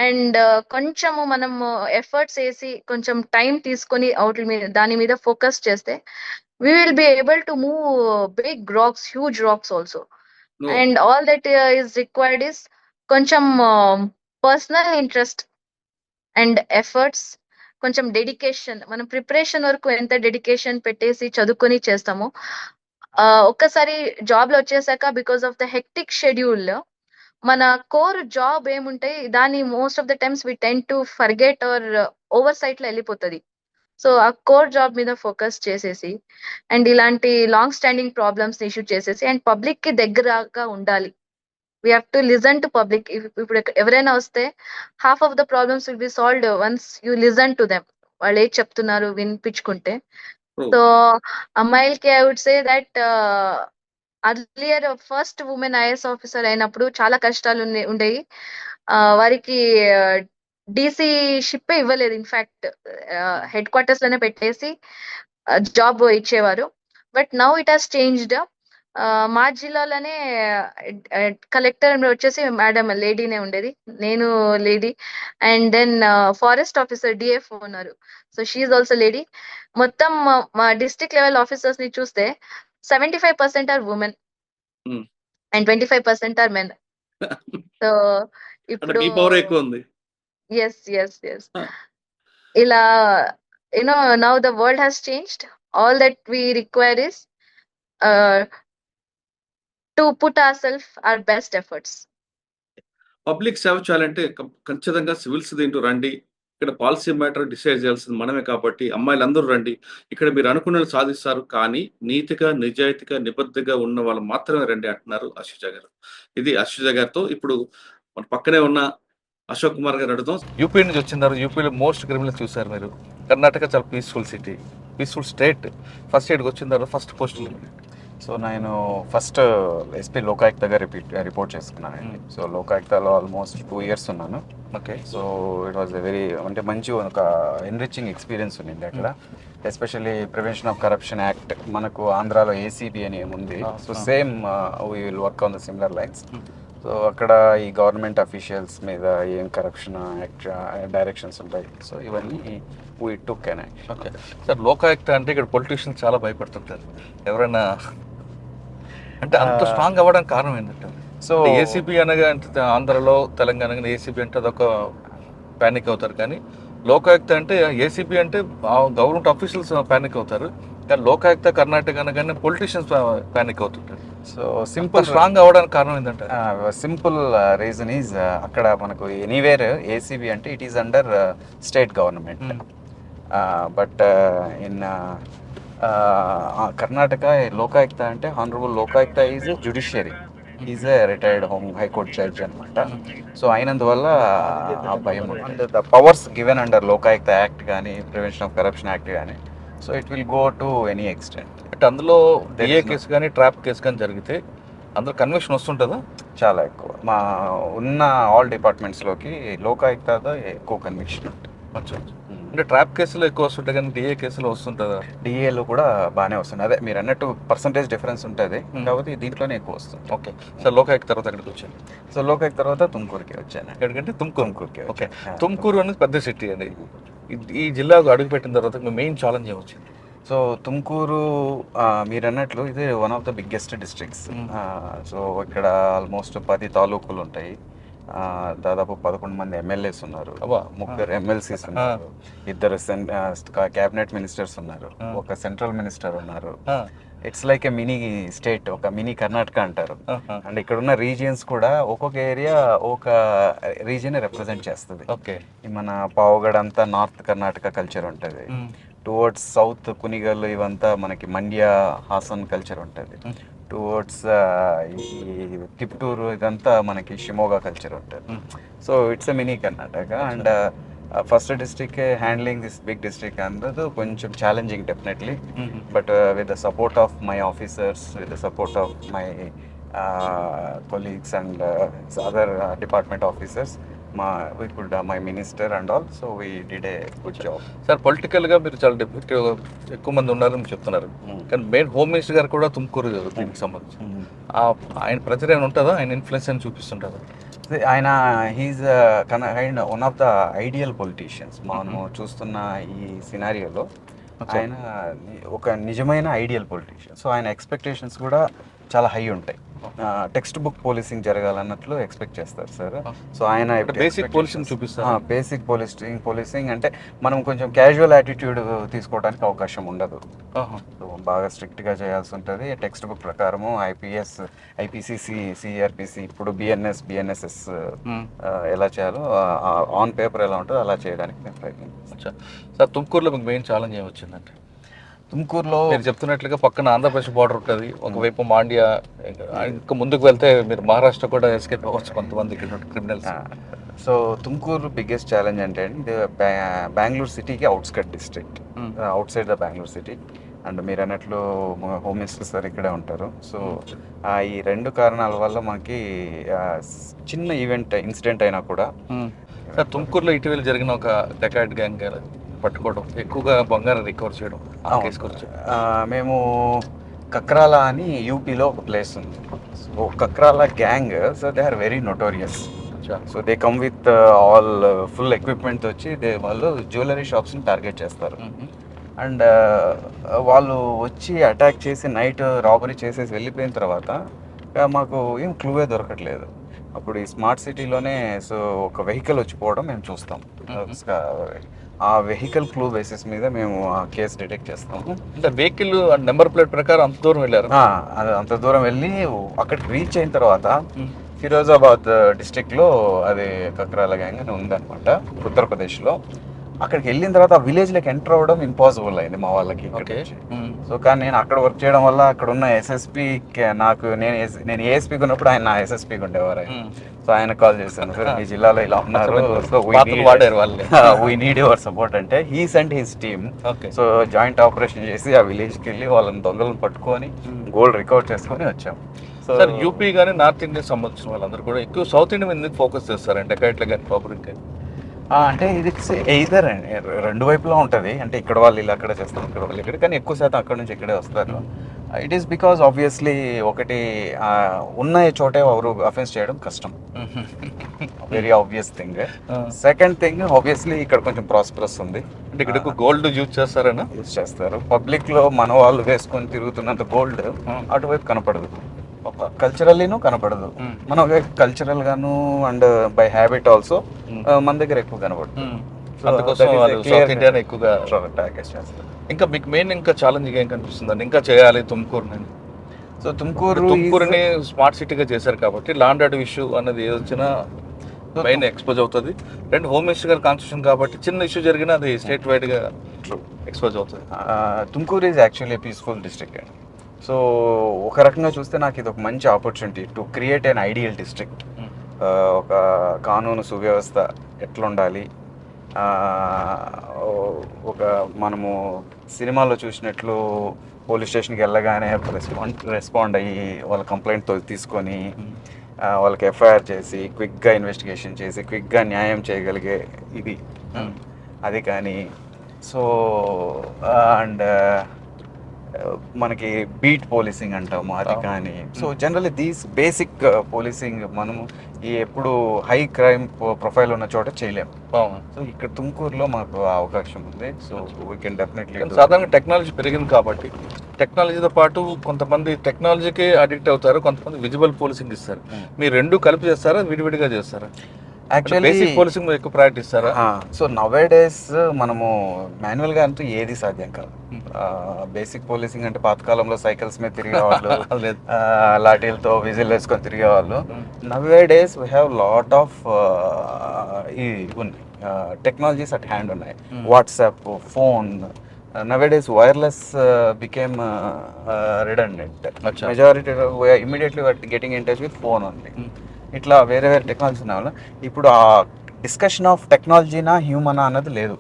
S5: అండ్ కొంచెము మనము ఎఫర్ట్స్ వేసి కొంచెం టైం తీసుకొని దాని మీద ఫోకస్ చేస్తే we will be able to move big rocks, huge rocks also. And all that is required is కొంచెం పర్సనల్ ఇంట్రెస్ట్ అండ్ ఎఫర్ట్స్, కొంచెం డెడికేషన్. మనం ప్రిపరేషన్ వరకు ఎంత డెడికేషన్ పెట్టేసి చదువుకొని చేస్తామో, ఒక్కసారి జాబ్ లో వచ్చేసాక because of the hectic schedule మన కోర్ జాబ్ ఏముంటాయి దాన్ని most of the times we tend to forget or oversight లో వెళ్ళిపోతుంది. సో ఆ కోర్ జాబ్ మీద ఫోకస్ చేసేసి అండ్ ఇలాంటి లాంగ్ స్టాండింగ్ ప్రాబ్లమ్స్ ఇష్యూ చేసేసి అండ్ పబ్లిక్ కి దగ్గరగా ఉండాలి. We have to listen to public. ఇప్పుడు ఎవరైనా వస్తే half of the problems will be solved once you listen to them. వాళ్ళు ఏది చెప్తున్నారు వినిపించుకుంటే. సో అమ్మాయిలకి I would say that earlier first women IAS officer అయినప్పుడు చాలా కష్టాలు ఉండేవి. వారికి డీసీ షిప్ ఇవ్వలేదు, ఇన్ఫాక్ట్ హెడ్ క్వార్టర్స్ లోనే పెట్టేసి జాబ్ ఇచ్చేవారు. But now it has changed. మా జిల్లాలోనే కలెక్టర్ వచ్చేసి మేడం లేడీనే ఉండేది, నేను lady. And then forest officer DF ఉన్నారు, సో షీఈ్ ఆల్సో లేడీ. మొత్తం మా డిస్ట్రిక్ట్ లెవెల్ ఆఫీసర్స్ ని చూస్తే 75% are women and 25% are men. So ఇప్పుడు ఎస్ ఎస్ ఎస్ ఇలా now the world has changed. All that we require is to put our self our best efforts.
S4: Public సేవ చేయాలంటే ఖచ్చితంగా civils దీంట్లో రండి. ఇక్కడ పాలసీ మ్యాటర్ డిసైడ్ చేయాల్సింది మనమే కాబట్టి అమ్మాయిలు అందరూ రండి. ఇక్కడ మీరు అనుకున్నది సాధిస్తారు, కానీ నీతిగా నిజాయితీగా నిబద్ధగా ఉన్న వాళ్ళు మాత్రమే రండి అంటున్నారు అశ్విజ గారు. ఇది అశ్విజ గారితో ఇప్పుడు మన పక్కనే ఉన్న అశోక్ కుమార్ గారు అడుగుతాం.
S1: యూపీ నుంచి వచ్చినారు, యూపీలో మోస్ట్ క్రిమినల్ చూసారు మీరు. కర్ణాటక చాలా peaceful city, peaceful state. First స్టేట్కి వచ్చిన తర్వాత ఫస్ట్ పోస్ట్.
S3: సో నేను ఫస్ట్ ఎస్పీ లోకాయుక్త దగ్గర రిపోర్ట్ చేసుకున్నానండి. సో లోకాయుక్తలో ఆల్మోస్ట్ 2 years ఉన్నాను.
S1: Okay.
S3: So it was very అంటే మంచి ఒక ఎన్రిచింగ్ ఎక్స్పీరియన్స్ ఉండింది అక్కడ. Especially prevention of corruption act మనకు ఆంధ్రాలో ఏసీబీ అని ఉంది. So same we will work on the similar lines. So అక్కడ ఈ గవర్నమెంట్ అఫీషియల్స్ మీద ఏం కరప్షన్ యాక్ట్ డైరెక్షన్స్ ఉంటాయి. సో ఇవన్నీ వీ టుక్ అనే.
S1: ఓకే సార్, లోకాయుక్త అంటే ఇక్కడ పొలిటీషియన్స్ చాలా భయపడుతుంటారు. ఎవరైనా అంటే అంత స్ట్రాంగ్ అవ్వడానికి కారణం ఏంటంటే, సో ఏసీబీ అనగా అంటే ఆంధ్రలో తెలంగాణ ఏసీబీ అంటే అదొక ప్యానిక్ అవుతారు, కానీ లోకాయుక్త అంటే ఏసీబీ అంటే గవర్నమెంట్ ఆఫీషియల్స్ ప్యానిక్ అవుతారు, కానీ లోకాయుక్త కర్ణాటక అనగానే పొలిటీషియన్స్ ప్యానిక్ అవుతుంటారు.
S3: సో
S1: సింపుల్
S3: సింపుల్
S1: స్ట్రాంగ్ అవ్వడానికి కారణం ఏంటంటే
S3: సింపుల్ రీజన్ ఈజ్ అక్కడ మనకు ఎనీవేర్ ఏసీబీ అంటే it is under state government, but in Karnataka Lokayukta అంటే honourable Lokayukta is judiciary, is a retired high court judge అనమాట. సో అయినందువల్ల ఆ భయం and the powers given under Lokayukta act కానీ ప్రివెన్షన్ ఆఫ్ కరప్షన్ యాక్ట్ కానీ, so it will go to any extent.
S1: అంటే అందులో DA case కానీ ట్రాప్ కేసు కానీ జరిగితే అందులో కన్విక్షన్ వస్తుంటుందా?
S3: చాలా ఎక్కువ మా ఉన్న ఆల్ డిపార్ట్మెంట్స్లోకి లోకాయుక్తతో ఎక్కువ కన్విక్షన్ ఉంటుంది.
S1: అచ్చా. అంటే ట్రాప్ కేసులో ఎక్కువ వస్తుంటాయి కానీ డిఏ కేసులో వస్తుంటుందా?
S3: డిఏలో కూడా బాగానే వస్తుంది, అదే మీరు అన్నట్టు పర్సంటేజ్ డిఫరెన్స్ ఉంటుంది, కాబట్టి దీంట్లోనే ఎక్కువ వస్తుంది.
S1: ఓకే సార్, లోకాయుక్త తర్వాత ఎక్కడికి వచ్చాను?
S3: సో లోకాయుక్త తర్వాత తుమ్కూరుకి వచ్చాను.
S1: ఎక్కడికంటే తుమ్కూరుకి. Okay,
S3: Yeah.
S1: తుమ్కూరు అనేది పెద్ద సిటీ అండి. ఈ జిల్లాకు అడుగుపెట్టిన తర్వాత మీ మెయిన్ ఛాలెంజ్ ఏమొచ్చింది?
S3: సో తుమ్కూరు మీరు అన్నట్లు ఇది one of the biggest districts. So ఇక్కడ ఆల్మోస్ట్ 10 తాలూకులు ఉంటాయి, దాదాపు 11 మంది ఎమ్మెల్యేస్ ఉన్నారు,
S1: అబ్బా.
S3: 3 ఎమ్మెల్సీస్ ఉన్నారు, 2 క్యాబినెట్ మినిస్టర్స్ ఉన్నారు, ఒక సెంట్రల్ మినిస్టర్ ఉన్నారు. It's like A mini state, ఒక మినీ కర్ణాటక అంటారు. అండ్ ఇక్కడ ఉన్న రీజియన్స్ కూడా ఒక్కొక్క ఏరియా ఒక రీజియన్ రిప్రజెంట్ చేస్తుంది.
S1: ఓకే.
S3: మన పావుగడ్ అంతా నార్త్ కర్ణాటక కల్చర్ ఉంటుంది, టువర్డ్స్ సౌత్ కునిగల్ ఇవంతా మనకి మండ్య హాసన్ కల్చర్ ఉంటుంది, టువర్డ్స్ ఈ తిప్టూరు ఇదంతా మనకి షిమోగా కల్చర్ ఉంటుంది. So it's a mini Karnataka. And first district handling this big district అన్నది కొంచెం challenging definitely, but with the support of my officers, with the support of my colleagues and other department officers, my minister and all, so we did a good job.
S1: Sir, పొలిటికల్గా మీరు చాలా ఎక్కువ మంది ఉన్నారని చెప్తున్నారు, కానీ మెయిన్ హోమ్ మినిస్టర్ గారు కూడా తుమ్కూరు దీనికి సంబంధించి ఆయన ప్రజలు ఏమైనా ఉంటుందా? ఆయన ఇన్ఫ్లుయెన్స్ అని చూపిస్తుంటారా?
S3: ఆయన he's kind one of the ideal politicians. మనము చూస్తున్న ఈ సినారియోలో ఆయన ఒక నిజమైన ఐడియల్ పొలిటీషియన్. సో ఆయన ఎక్స్పెక్టేషన్స్ కూడా చాలా హై ఉంటాయి. టెక్స్ట్ బుక్ పోలీసింగ్ జరగాలన్నట్లు ఎక్స్పెక్ట్ చేస్తారు సార్. సో ఆయన
S1: బేసిక్ పోలీసింగ్ చూపిస్తారు.
S3: బేసిక్ పోలీసింగ్ అంటే మనం కొంచెం క్యాజువల్ యాటిట్యూడ్ తీసుకోవడానికి అవకాశం ఉండదు. సో బాగా స్ట్రిక్ట్గా చేయాల్సి ఉంటుంది. టెక్స్ట్ బుక్ ప్రకారము ఐపీఎస్, ఐపీసీసీ, సిఆర్పిసి, ఇప్పుడు బిఎన్ఎస్ఎస్ ఎలా చేయాలో ఆన్ పేపర్ ఎలా ఉంటుందో అలా చేయడానికి నేను ప్రయత్నిస్తాను.
S1: సార్, తుమ్కూరులో మీకు మెయిన్ ఛాలెంజ్ ఏమొచ్చిందంటే?
S3: తుమ్కూరులో
S1: మీరు చెప్తున్నట్లుగా పక్కన ఆంధ్రప్రదేశ్ బార్డర్ ఉంటుంది, ఒకవైపు మాండ్యా, ఇంకా ముందుకు వెళ్తే మీరు మహారాష్ట్ర కూడా ఎస్కేప్ అవ్వచ్చు కొంతమంది criminals.
S3: So Tumkur biggest challenge అంటే ఇది బెంగళూరు సిటీకి outskirt district, out side the Bengaluru city. And మీరు అన్నట్లు హోమ్ మినిస్టర్ సార్ ఇక్కడే ఉంటారు. సో ఈ 2 కారణాల వల్ల మనకి చిన్న ఇన్సిడెంట్ అయినా కూడా.
S1: సార్, తుమ్కూరులో ఇటీవల జరిగిన ఒక డకాయిట్ గ్యాంగ్ పట్టుకోవడం, ఎక్కువగా బంగారం రికవర్ చేయడం,
S3: మేము కక్రాల అని యూపీలో ఒక ప్లేస్ ఉంది. So Kakrala gang, so they are very notorious. So they come with all full equipment వచ్చి వాళ్ళు జ్యువెలరీ షాప్స్ని టార్గెట్ చేస్తారు. అండ్ వాళ్ళు వచ్చి అటాక్ చేసి నైట్ రాబరీ చేసేసి వెళ్ళిపోయిన తర్వాత మాకు ఏం క్లూవే దొరకట్లేదు. అప్పుడు ఈ స్మార్ట్ సిటీలోనే సో ఒక వెహికల్ వచ్చిపోవడం మేము చూస్తాం. ఆ వెహికల్ క్లూ బేసిస్ మీద మేము ఆ కేసు డిటెక్ట్ చేస్తాము.
S1: అంటే వెహికల్ నెంబర్ ప్లేట్ ప్రకారం అంత దూరం వెళ్ళారు.
S3: అంత దూరం వెళ్ళి అక్కడికి రీచ్ అయిన తర్వాత ఫిరోజాబాద్ డిస్ట్రిక్ట్లో అది కక్రాల గ్యాంగ్ అని ఉందన్నమాట, ఉత్తరప్రదేశ్లో. అక్కడికి వెళ్ళిన తర్వాత ఆ విలేజ్లోకి ఎంటర్ అవ్వడం ఇంపాసిబుల్ అయింది మా వాళ్ళకి. సో కానీ నేను అక్కడ వర్క్ చేయడం వల్ల అక్కడ ఉన్న ఎస్ఎస్పీ నేను ఏఎస్పీకి ఉన్నప్పుడు ఆయన నా ఎస్ఎస్పీకి ఉండేవారు. సో ఆయన కాల్ చేశాను, సార్ ఈ జిల్లాలో ఇలా ఉన్నారు, so we need your support అంటే he sent his team. So joint operation చేసి ఆ విలేజ్కి వెళ్ళి వాళ్ళని దొంగలను పట్టుకొని గోల్డ్ రికవర్ చేసుకొని వచ్చాం.
S1: సార్, యూపీ కానీ నార్త్ ఇండియా సంబంధించిన వాళ్ళందరూ కూడా ఎక్కువ సౌత్ ఇండియా మీద ఫోకస్ చేస్తారంటే డకాయిట్లు కానీ ప్రాపర్టీ కానీ?
S3: అంటే ఇది ఎయిదర్ అండి, 2 వైపులా ఉంటుంది. అంటే ఇక్కడ వాళ్ళు ఇలా అక్కడ చేస్తారు, ఇక్కడ వాళ్ళు ఇక్కడ, కానీ ఎక్కువ శాతం అక్కడ నుంచి ఇక్కడే వస్తారు. ఇట్ ఈస్ బికాస్ ఆబ్వియస్లీ ఒకటి ఉన్న చోటే ఎవరు అఫెన్స్ చేయడం కష్టం, very obvious thing. Second thing, obviously ఇక్కడ కొంచెం ప్రాస్పరస్ ఉంది,
S1: అంటే ఇక్కడ గోల్డ్ యూజ్ చేస్తారన్నా?
S3: యూజ్ చేస్తారు. పబ్లిక్లో మన వాళ్ళు వేసుకొని తిరుగుతున్నంత గోల్డ్ అటువైపు కనపడదు, కల్చరల్లీనూ కనపడదు. మనం కల్చరల్ గాను అండ్ బై హ్యాబిట్ ఆల్సో మన దగ్గర ఎక్కువ కనపడుతుంది.
S1: ఇంకా మీకు మెయిన్ ఇంకా ఛాలెంజ్ ఏం కనిపిస్తుంది? ఇంకా చేయాలి తుమ్కూరు.
S3: సో తుమ్కూరు
S1: తుమ్కూరుని స్మార్ట్ సిటీగా చేశారు కాబట్టి లాండ్ ఆర్డర్ ఇష్యూ అన్నది ఏది వచ్చినా మెయిన్ ఎక్స్పోజ్ అవుతుంది. రెండు హోమ్ మినిస్టర్ గారి కాన్స్టిట్యూషన్ కాబట్టి చిన్న ఇష్యూ జరిగినా అది స్టేట్ వైడ్గా ఎక్స్పోజ్ అవుతుంది.
S3: Tumkur is actually peaceful district అండి. సో ఒక రకంగా చూస్తే నాకు ఇది ఒక మంచి opportunity to create an ideal district. ఒక కానూను సువ్యవస్థ ఎట్లుండాలి, ఒక మనము సినిమాలో చూసినట్లు పోలీస్ స్టేషన్కి వెళ్ళగానే రెస్పాండ్ అయ్యి వాళ్ళ కంప్లైంట్ తీసుకొని వాళ్ళకి ఎఫ్ఐఆర్ చేసి క్విక్గా ఇన్వెస్టిగేషన్ చేసి క్విక్గా న్యాయం చేయగలిగే ఇది అది కానీ. సో అండ్ మనకి బీట్ పోలీసింగ్ అంటాము అది కానీ. So generally these basic policing మనము ఈ ఎప్పుడు హై క్రైమ్ ప్రొఫైల్ ఉన్న చోట చేయలేము. సో ఇక్కడ తుమ్కూరులో మాకు ఆ అవకాశం ఉంది. So we can definitely.
S1: సాధారణంగా టెక్నాలజీ పెరిగింది కాబట్టి టెక్నాలజీతో పాటు కొంతమంది టెక్నాలజీకే అడిక్ట్ అవుతారు, కొంతమంది విజిబుల్ పోలీసింగ్ ఇస్తారు. మీరు రెండు కలిపి చేస్తారా, విడివిడిగా చేస్తారా?
S3: యాక్చువల్లీ
S1: బేసిక్ పోలీసింగ్ ఎక్కువ ప్రయారిటీ ఇస్తారా?
S3: సో నవేడేస్ మనము మాన్యువల్గా అంటూ ఏది సాధ్యం కాదు. బేసిక్ పోలీసింగ్ అంటే పాతకాలంలో సైకిల్స్ మీద తిరిగేవాళ్ళు, లాఠీలతో విజిల్ వేసుకొని తిరిగేవాళ్ళు. Nowadays we have lot of technologies at hand ఉన్నాయి. WhatsApp, phone. Nowadays wireless became redundant. Majority immediately we are getting in touch with phone only. ఇట్లా వేరే వేరే టెక్నాలజీ ఉన్న వల్ల ఇప్పుడు ఆ డిస్కషన్ ఆఫ్ టెక్నాలజీనా హ్యూమనా అన్నది లేదు.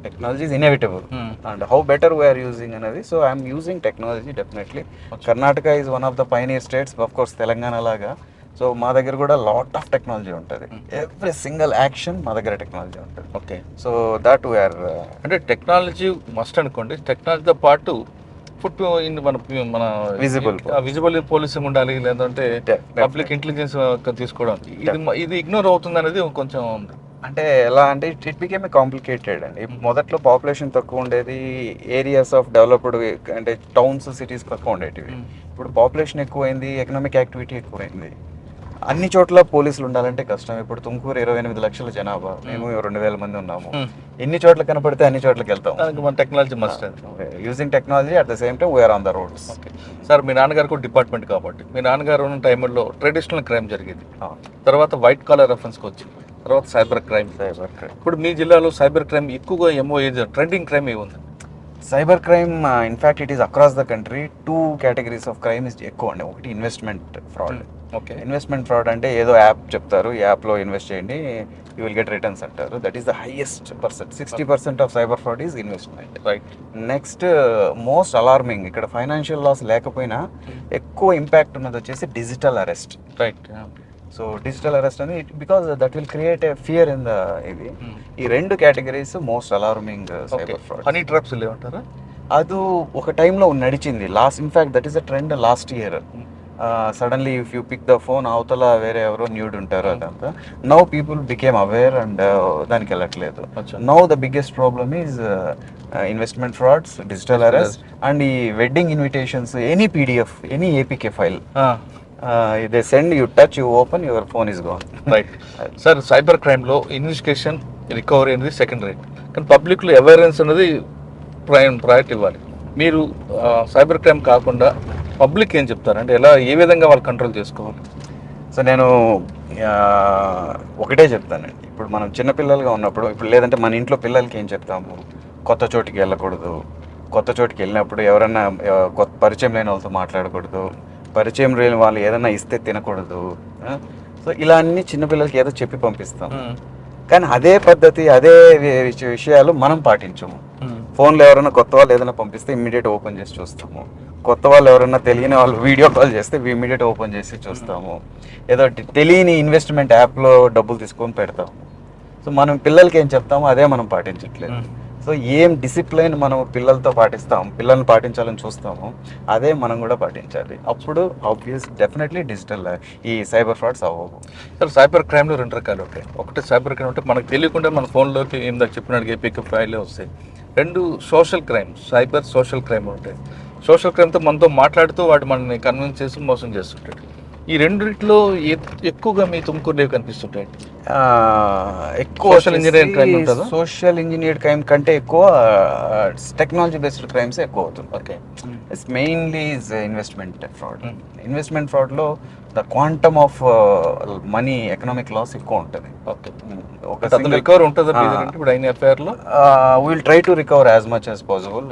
S3: Technology is inevitable and how better we are using అనేది. So I'm using technology definitely. Karnataka is one of the pioneer states, of course Telangana లాగా. సో మా దగ్గర కూడా లాట్ ఆఫ్ టెక్నాలజీ ఉంటుంది. ఎవ్రీ సింగిల్ యాక్షన్ మా దగ్గర టెక్నాలజీ ఉంటుంది.
S1: ఓకే.
S3: సో దట్ వీఆర్
S1: అంటే టెక్నాలజీ మస్ట్ అనుకోండి, టెక్నాలజీతో పాటు ఫుట్ మన విజిబుల్ పోలీసింగ్ ఉండాలి, లేదంటే పబ్లిక్ ఇంటెలిజెన్స్ తీసుకోవడం. ఇది ఇగ్నోర్ అవుతుంది అనేది కొంచెం
S3: అంటే ఎలా అంటే ఇట్ బికేమ్ ఏ కాంప్లికేటెడ్ అండి. మొదట్లో పాపులేషన్ తక్కువ ఉండేది, ఏరియాస్ ఆఫ్ డెవలప్డ్ అంటే టౌన్స్ సిటీస్ తక్కువ ఉండేటివి. ఇప్పుడు పాపులేషన్ ఎక్కువైంది, ఎకనామిక్ యాక్టివిటీ ఎక్కువైంది, అన్ని చోట్ల పోలీసులు ఉండాలంటే కష్టం. ఇప్పుడు తుమ్కూరు 28 లక్షల జనాభా, మేము 2000 మంది ఉన్నాము. ఎన్ని చోట్ల కనపడితే అన్ని చోట్లకి వెళ్తాం.
S1: మన technology must
S3: using technology at the same time we are on the roads.
S1: Sir, మీ నాన్నగారు కూడా డిపార్ట్మెంట్ కాబట్టి మీ నాన్నగారు ఉన్న టైంలో ట్రెడిషనల్ క్రైమ్ జరిగేది, తర్వాత వైట్ కాలర్ రెఫరెన్స్కి వచ్చింది, తర్వాత సైబర్ క్రైమ్. ఇప్పుడు మీ జిల్లాలో సైబర్ క్రైమ్ ఎక్కువగా ట్రెండింగ్ క్రైమ్ ఏముంది?
S3: Cyber crime in fact it is across the country. 2 categories of crime is ఎక్కువ అండి. ఒకటి investment fraud.
S1: Okay.
S3: Investment fraud అంటే ఏదో యాప్ చెప్తారు, ఈ యాప్లో ఇన్వెస్ట్ చేయండి, యూ విల్ గెట్ రిటర్న్స్ అంటారు. That is the highest percent. 60% of cyber fraud is investment.
S1: Right.
S3: Next most alarming, ఇక్కడ ఫైనాన్షియల్ లాస్ లేకపోయినా ఎక్కువ ఇంపాక్ట్ ఉన్నది వచ్చేసి digital arrest.
S1: Right.
S3: So digital arrest అని because that will create a fear in the ఇది. ఈ 2 categories most alarming cyber fraud.
S1: Honey traps లేవంటారా?
S3: అది ఒక టైంలో నడిచింది. In fact that is a trend last year. Suddenly if you pick the phone, అవతల వేరే ఎవరో న్యూడ్ ఉంటారు, అదంతా. Now people became aware and దానికి వెళ్ళట్లేదు. Now the biggest problem is investment frauds, digital arrest and ఈ wedding invitations, any PDF, any APK file they send, you touch, you open, your phone is gone.
S1: Right. Sir, cyber క్రైమ్లో investigation, recovery అనేది second rate, కానీ పబ్లిక్లో awareness అనేది priority ఇవ్వాలి. మీరు cyber crime కాకుండా public ఏం చెప్తారు, అంటే ఏ విధంగా వాళ్ళు కంట్రోల్ చేసుకోవాలి?
S3: సో నేను ఒకటే చెప్తానండి. ఇప్పుడు మనం చిన్నపిల్లలుగా ఉన్నప్పుడు, ఇప్పుడు లేదంటే మన ఇంట్లో పిల్లలకి ఏం చెప్తాము, కొత్త చోటికి వెళ్ళకూడదు, కొత్త చోటికి వెళ్ళినప్పుడు ఎవరైనా కొత్త పరిచయం లేని వాళ్ళతో మాట్లాడకూడదు, పరిచయం లేని వాళ్ళు ఏదైనా ఇస్తే తినకూడదు. సో ఇలా అన్ని చిన్నపిల్లలకి ఏదో చెప్పి పంపిస్తాం. కానీ అదే పద్ధతి, అదే విషయాలు మనం పాటించము. ఫోన్లో ఎవరైనా కొత్త వాళ్ళు ఏదైనా పంపిస్తే ఇమ్మీడియట్ ఓపెన్ చేసి చూస్తాము. కొత్త వాళ్ళు ఎవరైనా తెలియని వాళ్ళు వీడియో కాల్ చేస్తే ఇమ్మీడియట్ ఓపెన్ చేసి చూస్తాము. ఏదో తెలియని ఇన్వెస్ట్మెంట్ యాప్లో డబ్బులు తీసుకొని పెడతాము. సో మనం పిల్లలకి ఏం చెప్తామో అదే మనం పాటించట్లేదు. సో ఏం డిసిప్లైన్ మనం పిల్లలతో పాటిస్తాం, పిల్లల్ని పాటించాలని చూస్తాము, అదే మనం కూడా పాటించాలి. అప్పుడు డెఫినెట్లీ డిజిటల్ ఈ సైబర్ ఫ్రాడ్స్ అవ్వవు.
S1: సార్, సైబర్ క్రైమ్లో 2 రకాలు ఉంటాయి. ఒకటి సైబర్ క్రైమ్ అంటే మనకు తెలియకుండా మన ఫోన్లోకి ఇందాక చెప్పినట్టు ఏపీకి ఫైలే వస్తాయి. 2 సోషల్ క్రైమ్, సోషల్ క్రైమ్ ఉంటాయి. సోషల్ క్రైమ్తో మనతో మాట్లాడుతూ వాడు మనల్ని కన్విన్స్ చేసి మోసం చేస్తుంటాడు. ఈ రెండిట్లో ఎక్కువగా మీ తుమ్కూరులో కనిపిస్తుంటాయి?
S3: ఎక్కువ
S1: Social engineering crime ఉంటుందా?
S3: సోషల్ ఇంజనీర్డ్ క్రైమ్ కంటే ఎక్కువ టెక్నాలజీ బేస్డ్ క్రైమ్స్ ఎక్కువ అవుతుంది.
S1: Okay.
S3: It's mainly is investment fraud. ఇన్వెస్ట్మెంట్ ఫ్రాడ్లో the quantum of money economic loss ఎక్కువ ఉంటుంది.
S1: ఓకే.
S3: ఒక
S1: అతను రికవర్ ఉంటుందా మీ దగ్గర ఇప్పుడు అయిన ఎఫ్ఐఆర్లో?
S3: Will try to recover as much as possible.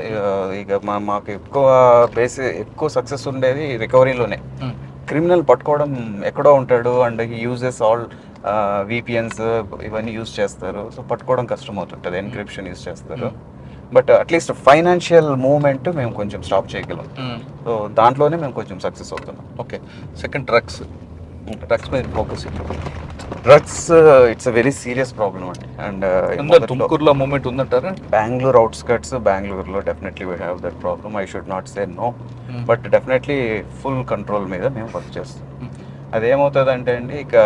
S3: ఇక మాకు ఎక్కువ సక్సెస్ ఉండేది రికవరీలోనే. క్రిమినల్ పట్టుకోవడం ఎక్కడో ఉంటాడు and he uses all VPNs ఇవన్నీ యూజ్ చేస్తారు. సో పట్టుకోవడం కష్టం అవుతుంటుంది, ఎన్క్రిప్షన్ యూజ్ చేస్తారు. బట్ అట్లీస్ట్ ఫైనాన్షియల్ మూవ్మెంట్ మేము కొంచెం స్టాప్ చేయగలం. సో దాంట్లోనే మేము కొంచెం సక్సెస్ అవుతున్నాం.
S1: ఓకే. సెకండ్ డ్రగ్స్ మీద focus.
S3: Drugs it's a very serious problem అండి. అండ్
S1: తుమ్కూరులో మూమెంట్ ఉందంటారా?
S3: బెంగళూరు అవుట్స్కట్స్, బెంగళూరులో definitely we have that problem. I should not say no, but definitely full control మీద మేము వర్క్ చేస్తాం. అదేమవుతుందంటే అండి, ఇక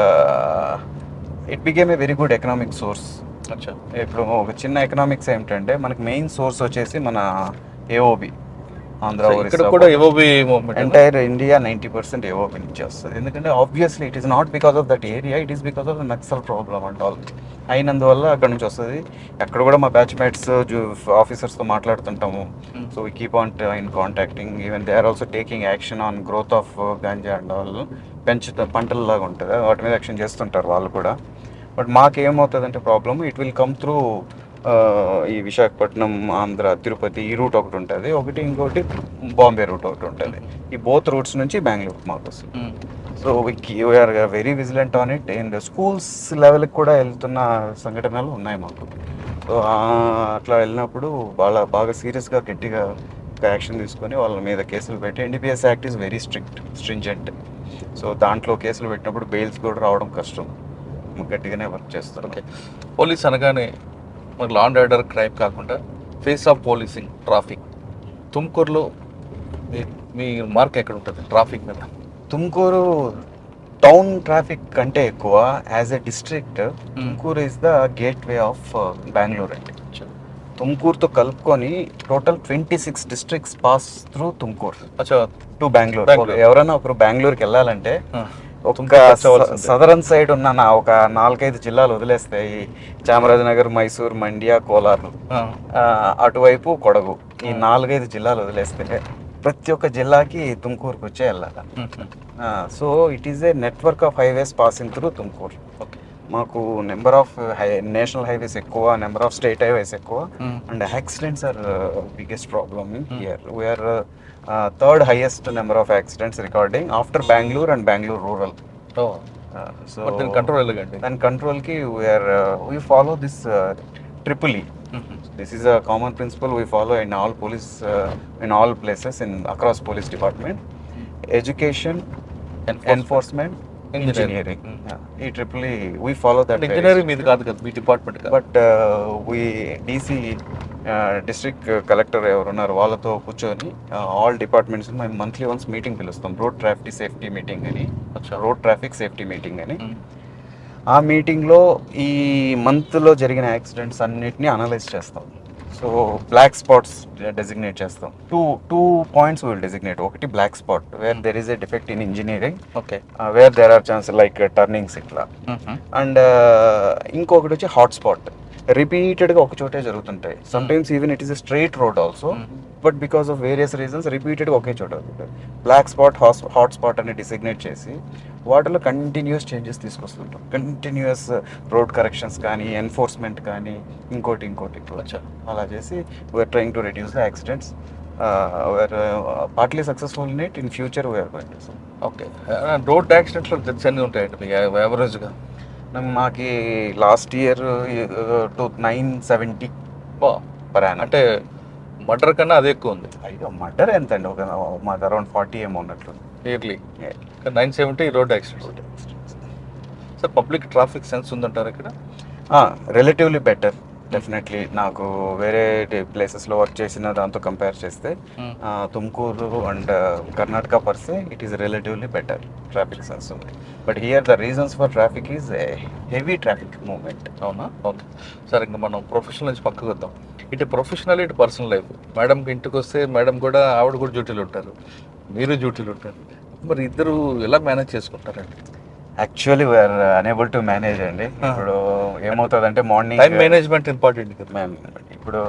S3: it became a very good economic source.
S1: అచ్చా.
S3: ఇప్పుడు ఒక చిన్న ఎకనామిక్స్ ఏమిటంటే మనకి మెయిన్ సోర్స్ వచ్చేసి మన ఏఓబి, ఆంధ్ర,
S1: ఇక్కడ కూడా AOB movement.
S3: Entire India 90% AOB నుంచి వస్తుంది. ఎందుకంటే obviously it is not because of that area, it is because of the Naxal problem and all. అయినందువల్ల అక్కడ నుంచి వస్తుంది. అక్కడ కూడా మా బ్యాచ్మేట్స్ ఆఫీసర్స్తో మాట్లాడుతుంటాము. So we keep on in contacting. Even they are also taking action on growth of ganja and all. పంటలలాగా ఉంటుంది, వాటి మీద యాక్షన్ చేస్తుంటారు వాళ్ళు కూడా. బట్ మాకేమవుతుందంటే problem, it will come through ఈ విశాఖపట్నం, ఆంధ్ర, తిరుపతి ఈ రూట్ ఒకటి ఉంటుంది, ఇంకోటి బాంబే రూట్ ఒకటి ఉంటుంది. ఈ బోత్ రూట్స్ నుంచి బెంగళూరు మాకు వస్తుంది. So we are very vigilant on it. And schools లెవెల్కి కూడా వెళ్తున్న సంఘటనలు ఉన్నాయి మాకు. సో అట్లా వెళ్ళినప్పుడు బాగా సీరియస్గా గట్టిగా యాక్షన్ తీసుకొని వాళ్ళ మీద కేసులు పెట్టి, NDPS act is very stringent. So దాంట్లో కేసులు పెట్టినప్పుడు బెయిల్స్ కూడా రావడం కష్టం. గట్టిగానే వర్క్ చేస్తారు.
S1: ఓకే. పోలీస్ అనగానే మరి లా అండ్ ఆర్డర్ క్రైమ్ కాకుండా ఫేస్ ఆఫ్ పోలీసింగ్, ట్రాఫిక్. తుమ్కూరులో మీ మార్క్ ఎక్కడ ఉంటుంది ట్రాఫిక్ మీద?
S3: తుమ్కూరు టౌన్ ట్రాఫిక్ కంటే ఎక్కువ as a district Tumkur is the gateway of Bengaluru అండి. తుమ్కూరుతో కలుపుకొని total 26 districts pass through Tumkur to Bengaluru. ఎవరైనా ఒకరు బెంగళూరుకి వెళ్ళాలంటే ఒక సదరన్ సైడ్ ఉన్న ఒక 4-5 జిల్లాలు వదిలేస్తే, ఈ చామరాజనగర్, మైసూర్, మండ్య, కోలారు, అటువైపు కొడగు, ఈ 4-5 జిల్లాలు వదిలేస్తే ప్రతి ఒక్క జిల్లాకి తుమ్కూరుకి వచ్చే వెళ్ళాలి. So it is a network of highways passing through Tumkur. మాకు నెంబర్ ఆఫ్ నేషనల్ హైవేస్ ఎక్కువ, నెంబర్ ఆఫ్ స్టేట్ హైవేస్ ఎక్కువ, and accidents are biggest problem here. We are third highest number of accidents recording after Bangalore and Bangalore rural. So
S1: then control elegant.
S3: Then control ki we follow this triple E. This is a common principle we follow in all police in all places across police department. Education, enforcement, engineering. ఈ triple we follow that.
S1: Engineering మీద కాదు కదా మీ department.
S3: But we DC district collector ఎవరున్నారు వాళ్ళతో కూర్చొని all departments మేము monthly once meeting పిలుస్తాం. రోడ్ ట్రాఫిక్ సేఫ్టీ మీటింగ్ అని, రోడ్ ట్రాఫిక్ సేఫ్టీ మీటింగ్ అని. ఆ మీటింగ్లో ఈ మంత్లో జరిగిన యాక్సిడెంట్స్ అన్నిటిని అనలైజ్ చేస్తాం. సో బ్లాక్ స్పాట్స్ డెసిగ్నేట్ చేస్తాం. Two points will designate. ఒకటి black spot where there is a defect in engineering,
S1: okay,
S3: where there are chance like turnings ఇట్లా. అండ్ ఇంకొకటి వచ్చి హాట్ స్పాట్, రిపీటెడ్గా ఒక చోటే జరుగుతుంటాయి. Sometimes even it is a straight road also, but because of various reasons రిపీటెడ్గా ఒకే చోట అవుతుంటాయి. బ్లాక్ స్పాట్, హాట్ స్పాట్ అని డిసిగ్నేట్ చేసి వాటిలో కంటిన్యూస్ చేంజెస్ తీసుకొస్తుంటాం. కంటిన్యూస్ రోడ్ కరెక్షన్స్ కానీ, ఎన్ఫోర్స్మెంట్ కానీ, ఇంకోటి అలా చేసి we are trying to reduce the accidents. We are partly successful in it. In future we are going to.
S1: Okay. Road యాక్సిడెంట్స్లో డెత్స్ అన్నీ ఉంటాయండి మీకు యావరేజ్గా?
S3: మాకి లాస్ట్ ఇయర్ 970 పర్ యానం.
S1: అంటే మర్డర్ కన్నా అదే ఎక్కువ ఉంది.
S3: అయ్యో మర్డర్ ఎంత అండి, ఒక మాది అరౌండ్ 40 ఏమో ఉన్నట్లు
S1: yearly. 970 road accidents. Sir public traffic sense ఉందంటారు ఇక్కడ?
S3: Relatively better definitely. నాకు వేరే ప్లేసెస్లో వర్క్ చేసిన దాంతో కంపేర్ చేస్తే Tumkur and Karnataka per se it is relatively better traffic sense ఉంది. But here the reasons for traffic is heavy traffic movement.
S1: అవునా? ఓకే సార్, ఇంకా మనం ప్రొఫెషనల్ నుంచి పక్కకు వద్దాం. ఇటు ప్రొఫెషనల్, ఇటు పర్సనల్ లైఫ్. మేడంకి ఇంటికి వస్తే మేడం కూడా ఆవిడ కూడా డ్యూటీలు ఉంటారు, మీరు డ్యూటీలు ఉంటారు. మరి ఇద్దరు ఎలా మేనేజ్ చేసుకుంటారండి?
S3: Actually we are unable to manage అండి. ఇప్పుడు ఏమవుతుందంటే మార్నింగ్
S1: టైం మేనేజ్మెంట్ ఇంపార్టెంట్ కదా.
S3: మ్యామ్ ఇప్పుడు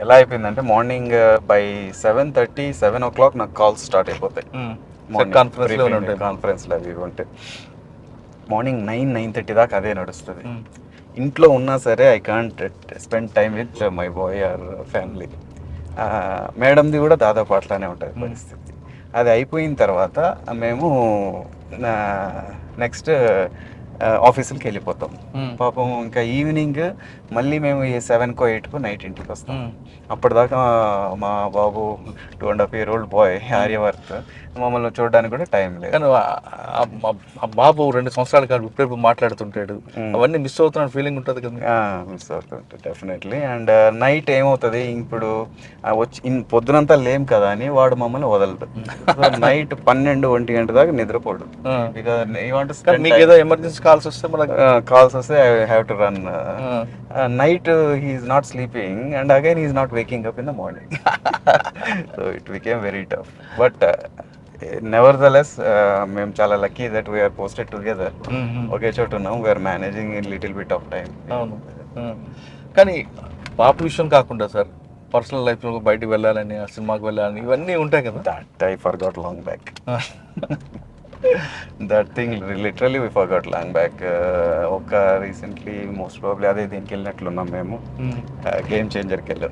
S3: ఎలా అయిపోయిందంటే మార్నింగ్ బై 7:30 7 o'clock నాకు కాల్స్ స్టార్ట్ అయిపోతాయి. కాన్ఫరెన్స్లో అవి ఇవి ఉంటాయి. మార్నింగ్ 9-9:30 దాకా అదే నడుస్తుంది. ఇంట్లో ఉన్నా సరే I can't spend time with my boy or family. మేడంది కూడా దాదాపు అట్లానే ఉంటుంది పరిస్థితి. అది అయిపోయిన తర్వాత మేము నెక్స్ట్ ఆఫీసులకి వెళ్ళిపోతాం. పాపం ఇంకా ఈవినింగ్ మళ్ళీ మేము 7కో 8కో నైట్ ఇంటికి వస్తాం. అప్పటిదాకా మా బాబు 2.5 year old బాయ్ ఆర్యవర్త్ మమ్మల్ని చూడడానికి కూడా టైం లేదు.
S1: కానీ ఆ బాబు 2 సంవత్సరాల కాదు ఇప్పుడు మాట్లాడుతుంటాడు, అవన్నీ మిస్ అవుతున్న ఫీలింగ్ ఉంటుంది కదా.
S3: మిస్ అవుతుంటాయి డెఫినెట్లీ. అండ్ నైట్ ఏమవుతుంది, ఇప్పుడు వచ్చి పొద్దునంతా లేం కదా అని వాడు మమ్మల్ని వదలదు. నైట్ 12-1 గంట దాకా నిద్రపోడు.
S1: మీకు ఏదో ఎమర్జెన్సీ కాల్స్ వస్తే మనకు
S3: కాల్స్ వస్తే I have to run. Night he is not sleeping and again he is not waking up in the morning. So it became very tough. But nevertheless మేము చాలా lucky that we are posted together. ఒకే చోట ఉన్నాం. We are managing in little bit of time.
S1: అవును. కానీ పాప విషయం కాకుండా సార్ పర్సనల్ లైఫ్లో బయటికి వెళ్ళాలని, ఆ సినిమాకి వెళ్ళాలని ఇవన్నీ ఉంటాయి కదా.
S3: That I forgot long back. That thing literally we forgot long back. ఒక రీసెంట్లీ మోస్ట్ ప్రాబ్లీ అదే దీనికి వెళ్ళినట్లున్నాం మేము, గేమ్ చేంజర్కి వెళ్ళాం.